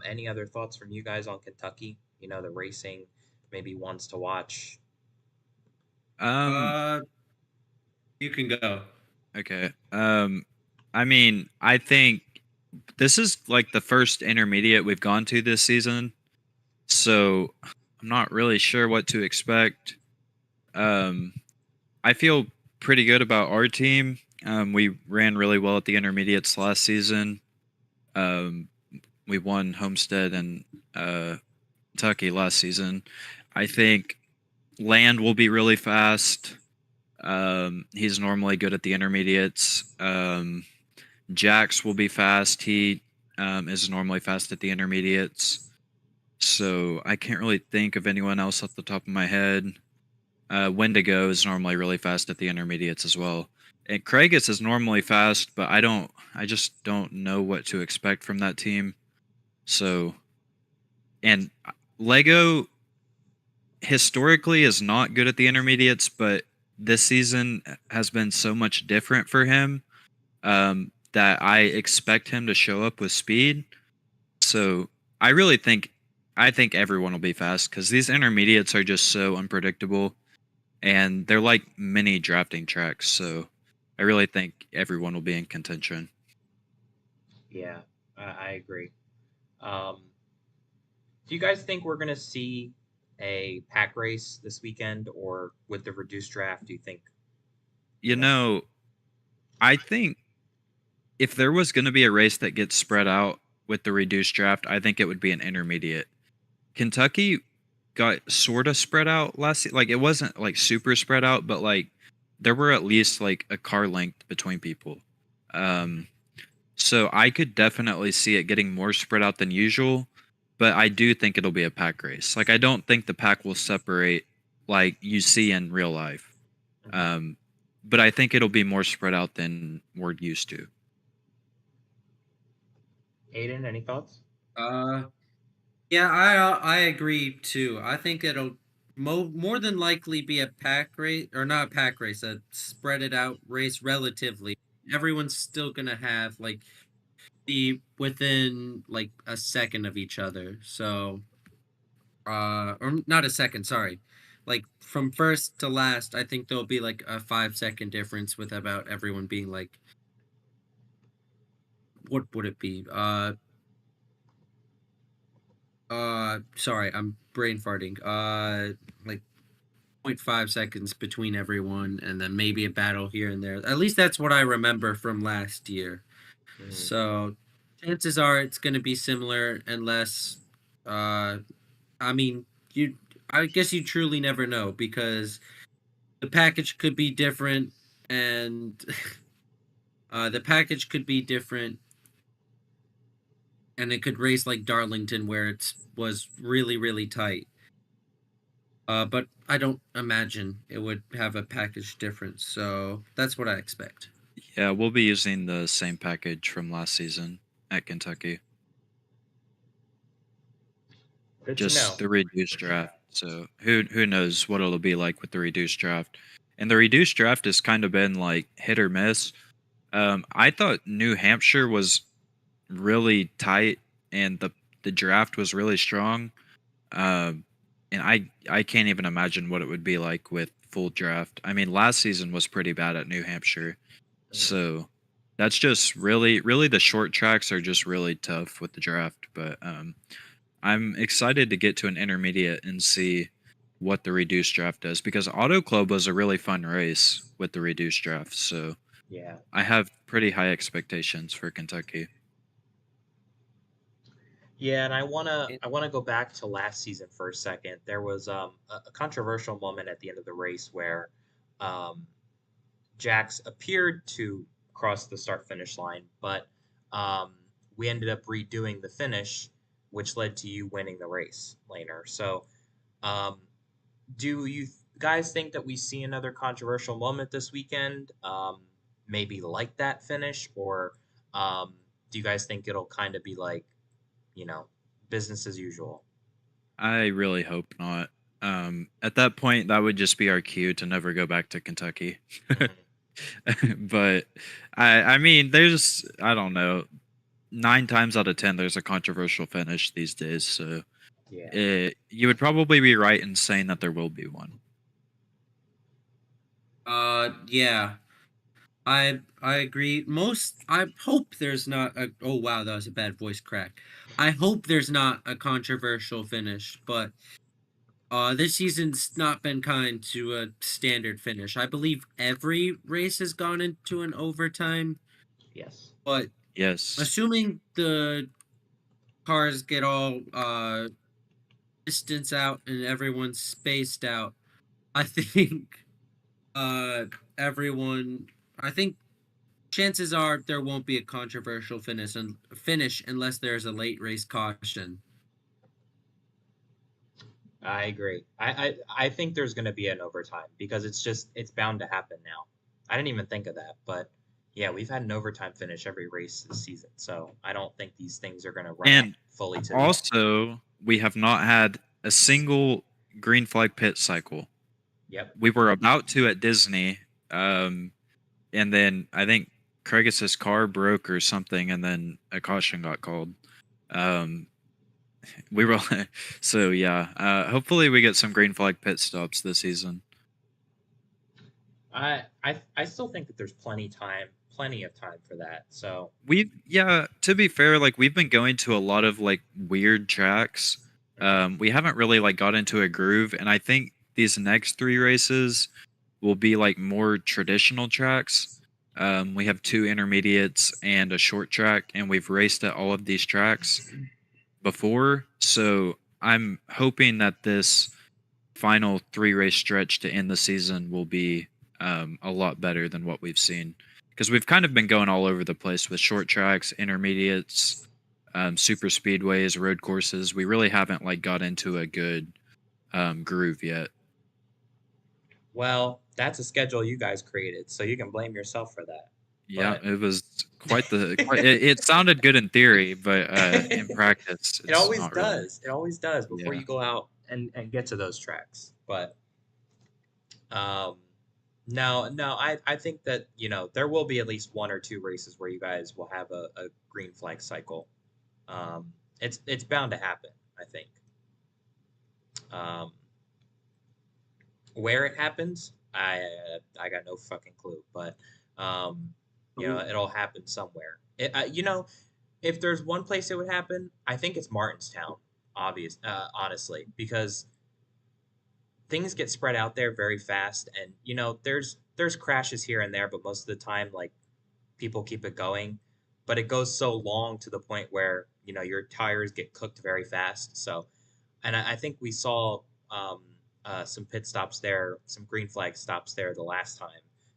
Any other thoughts from you guys on Kentucky? The racing, maybe ones to watch. Um, Uh, you can go. okay. I mean, I think this is like the first intermediate we've gone to this season, so I'm not really sure what to expect. Um, I feel pretty good about our team. We ran really well at the intermediates last season. Um, we won Homestead and Kentucky last season. I think Land will be really fast. He's normally good at the intermediates. Jax will be fast. He is normally fast at the intermediates. So I can't really think of anyone else off the top of my head. Wendigo is normally really fast at the intermediates as well. And Craigus is normally fast, but I just don't know what to expect from that team. So, and Lego historically is not good at the intermediates, but this season has been so much different for him that I expect him to show up with speed. So I think everyone will be fast because these intermediates are just so unpredictable, and they're like mini drafting tracks. So I really think everyone will be in contention. Yeah, I agree. Um, do you guys think we're gonna see a pack race this weekend, or with the reduced draft? Do you think? You know, I think if there was going to be a race that gets spread out with the reduced draft, I think it would be an intermediate. Kentucky got sort of spread out like it wasn't like super spread out, but like there were at least like a car length between people. Um, so I could definitely see it getting more spread out than usual, but I do think it'll be a pack race. Like I don't think the pack will separate like you see in real life. Mhm. Um, but I think it'll be more spread out than we're used to. Aiden, any thoughts? Uh, yeah, I agree too. I think it'll more than likely be a pack race, or not a pack race, a spread it out race relatively. Everyone's still gonna have like be within like a second of each other. So, or not a second, sorry. Like from first to last, I think there'll be like a 5 second difference with about everyone being like, what would it be? Sorry, I'm brain farting. Like 0.5 seconds between everyone, and then maybe a battle here and there. At least that's what I remember from last year. Mhm. So chances are it's going to be similar, unless, uh, I mean, I guess you truly never know because the package could be different, and the package could be different, and it could race like Darlington where it was really really tight. But I don't imagine it would have a package difference, so that's what I expect. Yeah, we'll be using the same package from last season at Kentucky, Good to know. just the reduced draft. So who knows what it'll be like with the reduced draft. And the reduced draft has kind of been like hit or miss. I thought New Hampshire was really tight and the draft was really strong. Um, and I can't even imagine what it would be like with full draft. I mean, last season was pretty bad at New Hampshire. Mhm. So that's just really the short tracks are just really tough with the draft. But I'm excited to get to an intermediate and see what the reduced draft does because Auto Club was a really fun race with the reduced draft. So Yeah. I have pretty high expectations for Kentucky. Yeah, and I wanna It- I wanna go back to last season for a second. There was a controversial moment at the end of the race where um, Jax appeared to cross the start finish line, but um, we ended up redoing the finish, which led to you winning the race, Laner. So, um, do you guys think that we see another controversial moment this weekend? Maybe like that finish, or do you guys think it'll kind of be like, you know, business as usual? I really hope not. At that point, that would just be our cue to never go back to Kentucky. Mhm. But I mean, there's I don't know, 9 times out of 10, there's a controversial finish these days. So Yeah. you would probably be right in saying that there will be one. yeah. I agree. I hope there's not a oh wow, that was a bad voice crack. I hope there's not a controversial finish, but this season's not been kind to a standard finish. I believe every race has gone into an overtime, Yes. but Yes. assuming the cars get all distance out and everyone's spaced out, I think uh everyone I think chances are there won't be a controversial finish unless there's a late race caution. I agree. I think there's going to be an overtime because it's bound to happen now. I didn't even think of that, but yeah, we've had an overtime finish every race this season, so I don't think these things are going to run out And fully to the end. also, we have not had a single green flag pit cycle. Yep. We were about to at Disney, um, and then I think Craigis's car broke or something, and then a caution got called. Um, we were so yeah. Hopefully, we get some green flag pit stops this season. I still think that there's plenty of time for that. So, Yeah. To be fair, like we've been going to a lot of like weird tracks. mhm. We haven't really like got into a groove, and I think these next 3 races will be like more traditional tracks. We have 2 intermediates and a short track, and we've raced at all of these tracks before. So I'm hoping that this final 3 race stretch to end the season will be a lot better than what we've seen. Because we've kind of been going all over the place with short tracks, intermediates, super speedways, road courses. We really haven't like got into a good groove yet. Well, that's a schedule you guys created, so you can blame yourself for that. Yeah, But it was quite the. It sounded good in theory, but in practice, it it's always not really. does. It always does before Yeah, you go out and get to those tracks. But um, no, I think that, there will be at least one or two races where you guys will have a green flag cycle. It's bound to happen, I think. Um, where it happens, I got no fucking clue, but um, Oh, it'll happen somewhere. If there's one place it would happen, I think it's Martinstown. Honestly, because things get spread out there very fast, and there's crashes here and there, but most of the time, like, people keep it going, but it goes so long to the point where your tires get cooked very fast. So, and I think we saw um, some pit stops there, some green flag stops there the last time.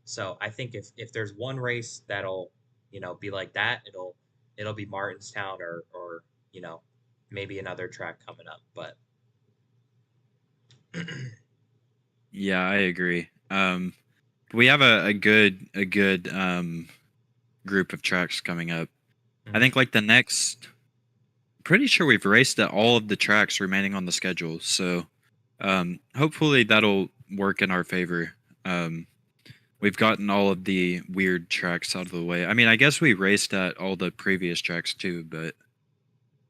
So I think if there's one race that'll be like that, it'll be Martinstown, or you know maybe another track coming up. But yeah, I agree. We have a good group of tracks coming up. I Mhm. think like the next. Pretty sure we've raced at all of the tracks remaining on the schedule, so hopefully that'll work in our favor. Um, we've gotten all of the weird tracks out of the way. I mean, I guess we raced at all the previous tracks too, but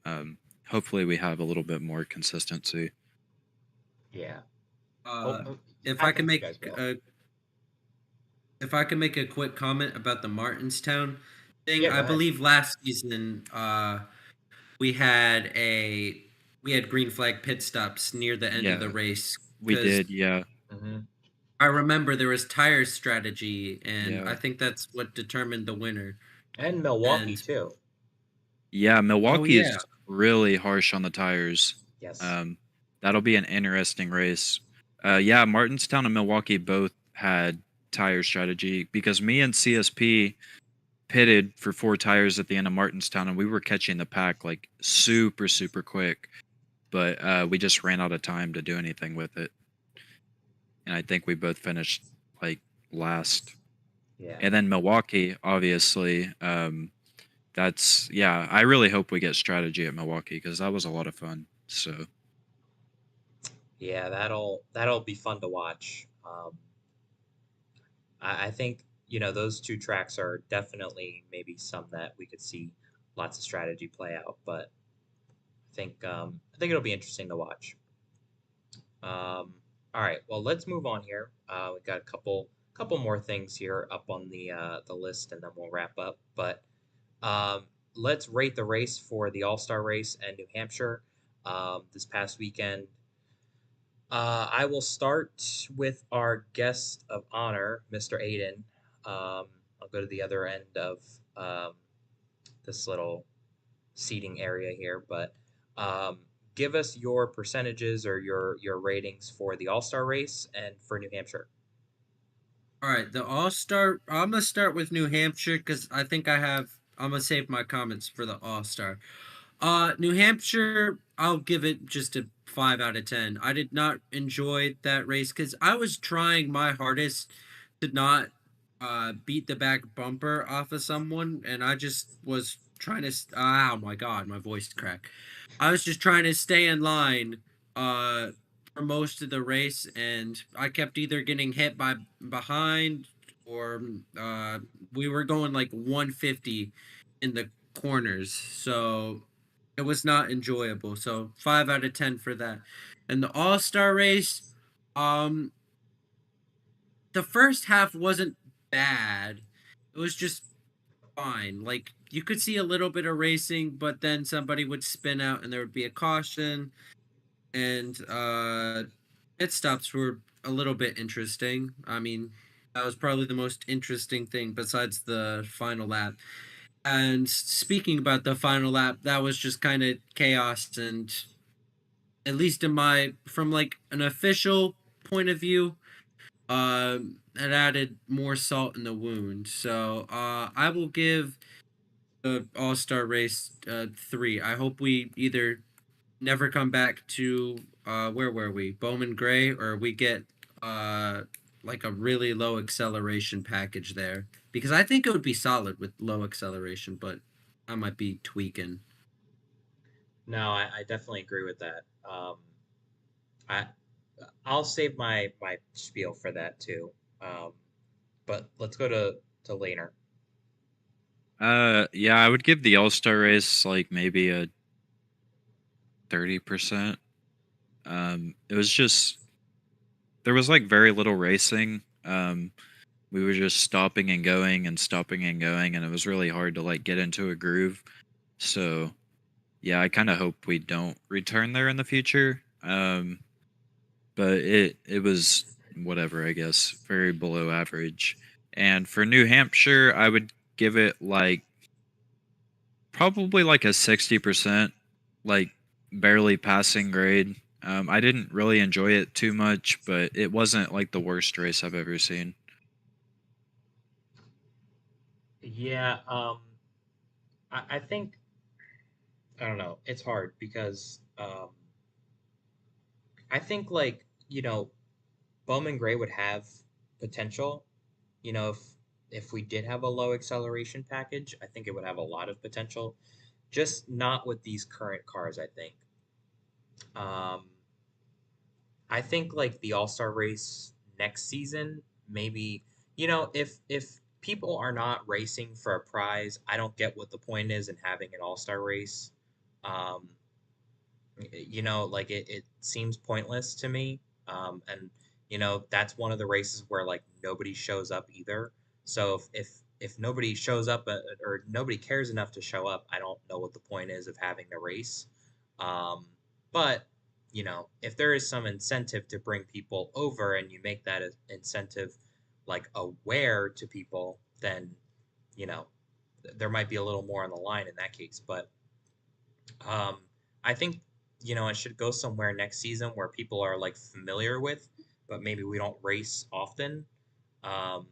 um, hopefully we have a little bit more consistency. Yeah, Uh, hope if I I can think you make guys will. a if I can make a quick comment about the Martinstown thing, Yeah, go I ahead. believe last season we had a we had green flag pit stops near the end of the Yeah, race we because did. Yeah, Hmm. I remember there was tire strategy, and I Yeah. think that's what determined the winner. And Milwaukee And too. Yeah, oh Milwaukee yeah, is really harsh on the tires. Yes. Um, that'll be an interesting race. Yeah, Martinstown and Milwaukee both had tire strategy because me and CSP pitted for 4 tires at the end of Martinstown, and we were catching the pack like super, super quick. But we just ran out of time to do anything with it, and I think we both finished like last. Yeah. And then Milwaukee, obviously, that's yeah. I really hope we get strategy at Milwaukee because that was a lot of fun. So Yeah, that'll be fun to watch. I think those two tracks are definitely maybe some that we could see lots of strategy play out, but I think it'll be interesting to watch. All right, well let's move on here. We've got a couple more things here up on the list, and then we'll wrap up. But um, let's rate the race for the All Star race in New Hampshire this past weekend. I will start with our guest of honor, Mr. Aiden. I'll go to the other end of um, this little seating area here, but um, give us your percentages or your ratings for the All Star race and for New Hampshire. all right. The All Star. I'm gonna start with New Hampshire because I think I have. I'm gonna save my comments for the All Star. New Hampshire, I'll give it just a 5 out of 10. I did not enjoy that race because I was trying my hardest to not beat the back bumper off of someone, and I just was trying to. Oh my god, my voice cracked. I was just trying to stay in line uh, for most of the race, and I kept either getting hit by behind or we were going like 150 in the corners. So it was not enjoyable. So 5 out of 10 for that. And the All Star race, um, the first half wasn't bad. It was just fine. Like you could see a little bit of racing, but then somebody would spin out and there would be a caution. And pit stops were a little bit interesting. I mean, that was probably the most interesting thing besides the final lap. And speaking about the final lap, that was just kind of chaos and at least in my from like an official point of view, it added more salt in the wound. So I will give the All Star race 3. I hope we either never come back to where were we, Bowman Gray, or we get uh like a really low acceleration package there because I think it would be solid with low acceleration, but I might be tweaking. No, I definitely agree with that. I I'll save my spiel for that too. Um, but let's go to Laner. yeah, I would give the All Star race like maybe a 30%. It was just there was like very little racing. We were just stopping and going and stopping and going, and it was really hard to like get into a groove. So yeah, I kind of hope we don't return there in the future. But it was whatever, I guess, very below average. And for New Hampshire, I would give it like probably like a 60%, like barely passing grade. I didn't really enjoy it too much, but it wasn't like the worst race I've ever seen. Yeah, I think I don't know. It's hard because I think Bowman Gray would have potential. If we did have a low acceleration package, I think it would have a lot of potential. Just not with these current cars, I think. Um, I think like the All-Star race next season, maybe, if people are not racing for a prize, I don't get what the point is in having an All-Star race. Um, like it seems pointless to me. And that's one of the races where like nobody shows up either. So if nobody shows up or nobody cares enough to show up, I don't know what the point is of having the race. Um, but if there is some incentive to bring people over and you make that incentive like aware to people, then, you know, there might be a little more on the line in that case. But um, I think, it should go somewhere next season where people are like familiar with, but maybe we don't race often. Um,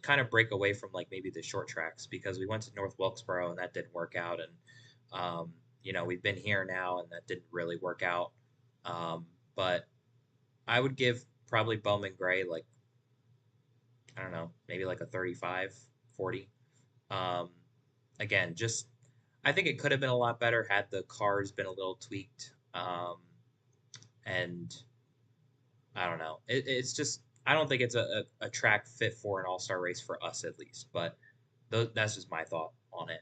kind of break away from like maybe the short tracks because we went to North Wilkesboro and that didn't work out. And, we've been here now and that didn't really work out. But I would give probably Bowman Gray like, I don't know, maybe like a 35, 40. Um, Again, just I think it could have been a lot better had the cars been a little tweaked. And I don't know. It's just I don't think it's a track fit for an all-star race for us at least. But that's just my thought on it.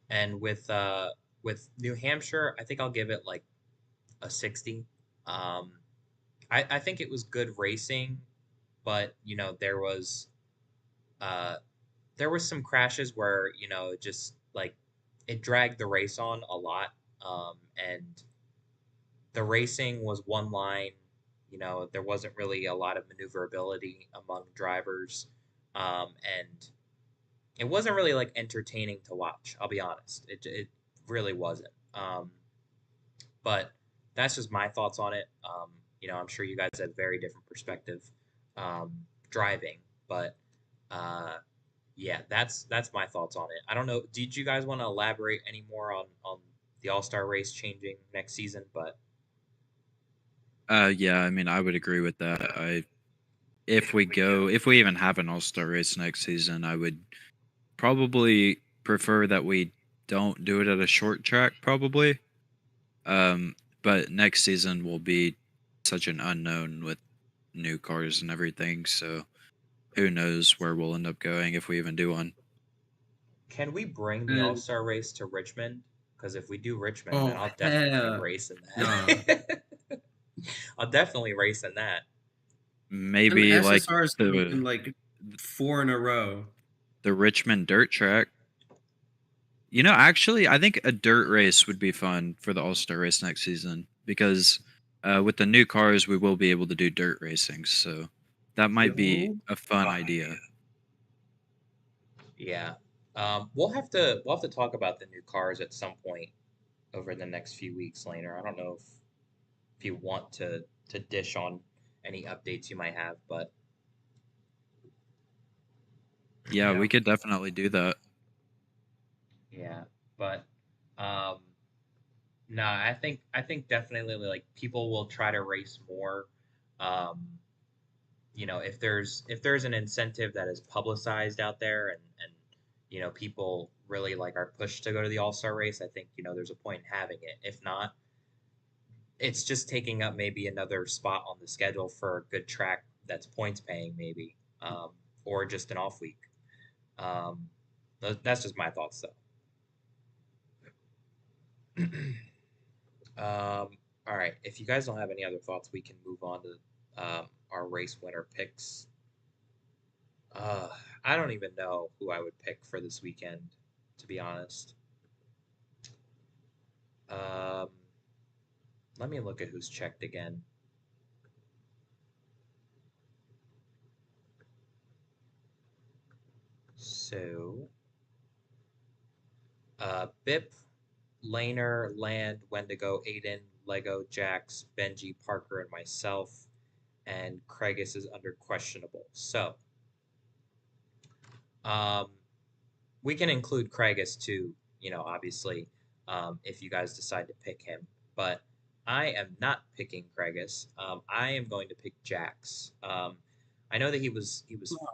And with New Hampshire, I think I'll give it like a 60. Um, I think it was good racing, but uh, there was some crashes where just like it dragged the race on a lot, and the racing was one line. There wasn't really a lot of maneuverability among drivers, and it wasn't really like entertaining to watch. I'll be honest, it really wasn't. But that's just my thoughts on it. I'm sure you guys have very different perspective um, driving, but uh, yeah, that's my thoughts on it. I don't know. Did you guys want to elaborate any more on the All Star race changing next season? But Yeah, I mean, I would agree with that. If we even have an all-star race next season, I would probably prefer that we don't do it at a short track, probably. Um, but next season will be such an unknown with new cars and everything, so who knows where we'll end up going if we even do one. can we bring the All And Star race to Richmond? Because if we do Richmond, then oh I'll definitely hell race in no. that. I'll definitely race in that. Them Maybe like SSRs can the win like 4 in a row. the Richmond dirt track. Actually, I think a dirt race would be fun for the All-Star race next season because with the new cars, we will be able to do dirt racing. So that might be Yo. a fun idea. Yeah. We'll have to talk about the new cars at some point over the next few weeks, Laner. I don't know if you want to dish on any updates you might have, but you Yeah, we know, could definitely do that. yeah. But um, no, I think definitely like people will try to race more. Um, if there's an incentive that is publicized out there and people really like are pushed to go to the All-Star race, I think there's a point in having it. If not, it's just taking up maybe another spot on the schedule for a good track that's points paying maybe, or just an off week. Um, that's just my thoughts though. All right, if you guys don't have any other thoughts, we can move on to our race winner picks. Uh, I don't even know who I would pick for this weekend, to be honest. Um, Let me look at who's checked again. So, Bip, Laner, Land, Wendigo, Aiden, Lego, Jax, Benji, Parker, and myself. And Craigus is under questionable. So, um, we can include Craigus too, obviously, if you guys decide to pick him. But I am not picking Craigus. I am going to pick Jax. I know that he was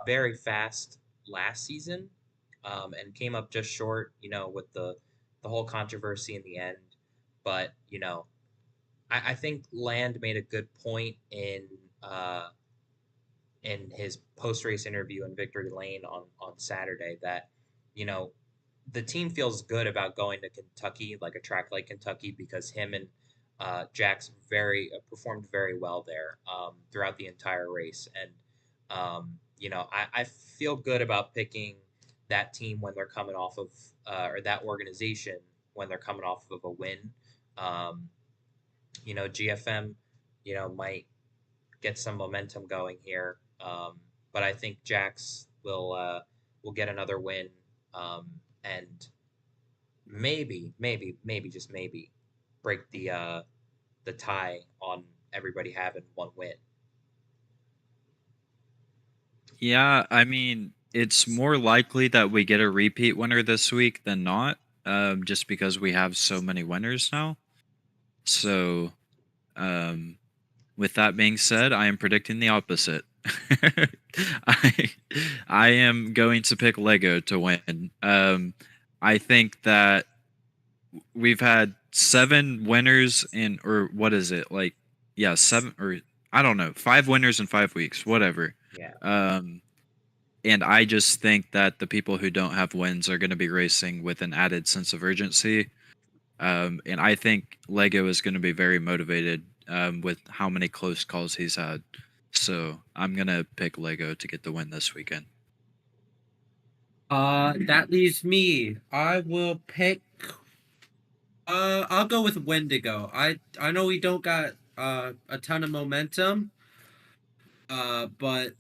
very fast last season, and came up just short, with the whole controversy in the end. But I think Land made a good point uh, in his post race interview in Victory Lane on Saturday that you know the team feels good about going to Kentucky, like a track like Kentucky, because him and Jax very performed very well there throughout the entire race, and I feel good about picking that team when they're coming off of or that organization when they're coming off of a win. Um, GFM, might get some momentum going here. But I think Jax will get another win, and maybe just maybe break the tie on everybody having one win. Yeah, I mean, it's more likely that we get a repeat winner this week than not, just because we have so many winners now. So, um, with that being said, I am predicting the opposite. I I am going to pick Lego to win. I think that we've had 7 winners in, or what is it, like, yeah, 7, or I don't know, 5 winners in 5 weeks, whatever. Yeah. Um, and I just think that the people who don't have wins are going to be racing with an added sense of urgency. And I think Lego is going to be very motivated with how many close calls he's had. So I'm going to pick Lego to get the win this weekend. That leaves me. I will pick. I'll go with Wendigo. I know we don't got a ton of momentum. But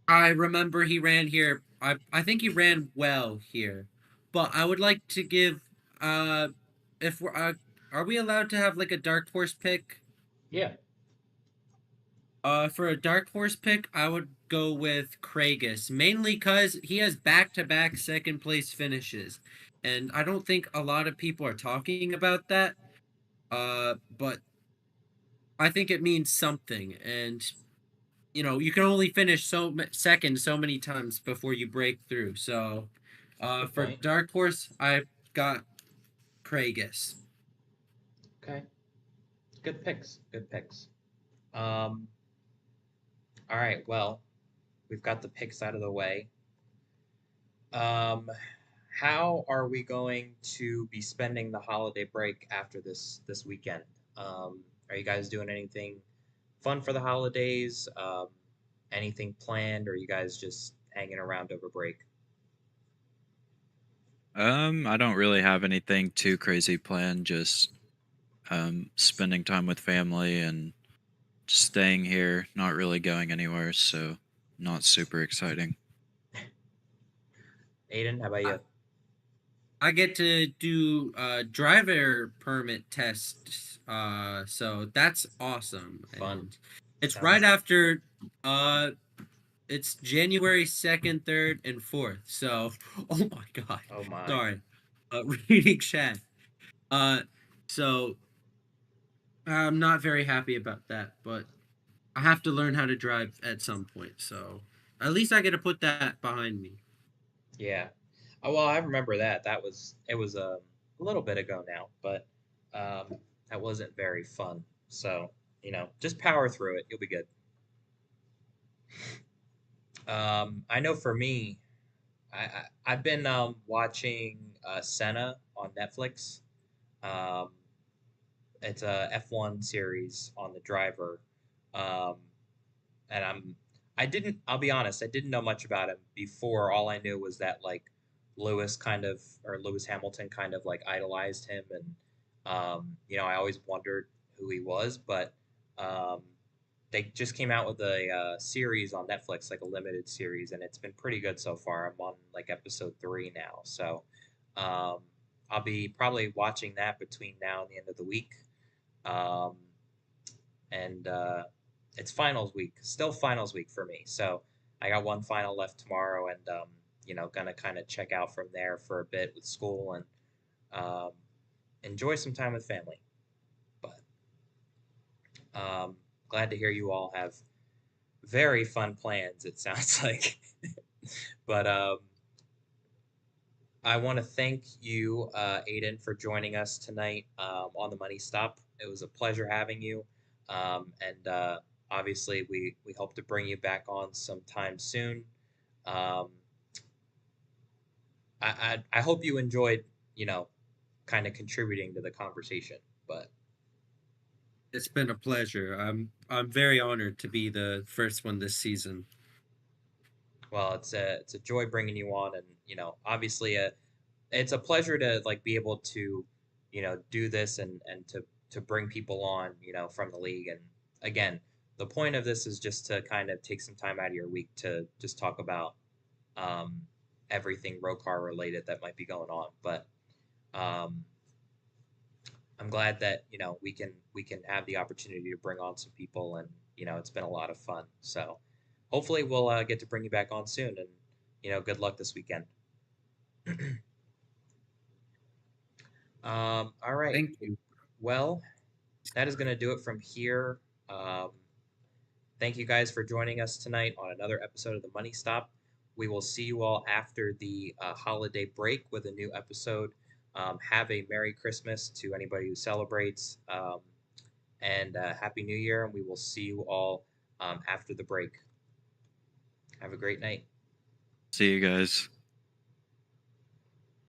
I remember he ran here. I think he ran well here, but I would like to give if we're are we allowed to have like a dark horse pick? Yeah. For a dark horse pick, I would go with Kragus, mainly because he has back-to-back second place finishes, and I don't think a lot of people are talking about that. But I think it means something, and you can only finish second so many times before you break through. So, Good for point. dark horse, I got Kragus. Okay. Good picks. Good picks. Um, all right. Well, we've got the picks out of the way. Um, how are we going to be spending the holiday break after this weekend? Are you guys doing anything fun for the holidays? Anything planned, or are you guys just hanging around over break? I don't really have anything too crazy planned, just spending time with family and just staying here, not really going anywhere, so not super exciting. Aiden, how about I, you? I get to do driver permit tests, so that's awesome, Fun. and it's right Sounds. after uh it's January 2nd, 3rd, and 4th. So, oh my God, Oh my. sorry, reading chat. Uh, so I'm not very happy about that, but I have to learn how to drive at some point. So at least I get to put that behind me. Yeah. Oh, well, I remember that. It was a little bit ago now, but that wasn't very fun. So, just power through it. You'll be good. I know for me, I've been watching Senna on Netflix. Um, it's a F1 series on the driver. Um, and I'll be honest, I didn't know much about him before. All I knew was that like Lewis Hamilton kind of like idolized him, and I always wondered who he was. But um, they just came out with a series on Netflix, like a limited series, and it's been pretty good so far. I'm on like episode 3 now, so um, I'll be probably watching that between now and the end of the week. Um, and It's finals week, still finals week for me. So I got one final left tomorrow, and gonna kind of check out from there for a bit with school and um, enjoy some time with family. But glad to hear you all have very fun plans. It sounds like, but I want to thank you, Aiden, for joining us tonight on the Money Stop. It was a pleasure having you, and obviously we hope to bring you back on sometime soon. Um, I hope you enjoyed, kind of contributing to the conversation. But It's been a pleasure. I'm very honored to be the first one this season. well, it's a joy bringing you on, and obviously it's a pleasure to like be able to do this and to bring people on, from the league. And again, the point of this is just to kind of take some time out of your week to just talk about um, everything ROCAR related that might be going on. But um, I'm glad that we can have the opportunity to bring on some people, and it's been a lot of fun. So hopefully we'll get to bring you back on soon, and good luck this weekend. All right. Thank you. Well, that is going to do it from here. Um, Thank you guys for joining us tonight on another episode of the Money Stop. We will see you all after the holiday break with a new episode. Have a Merry Christmas to anybody who celebrates, and Happy New Year. And we will see you all after the break. Have a great night. See you guys.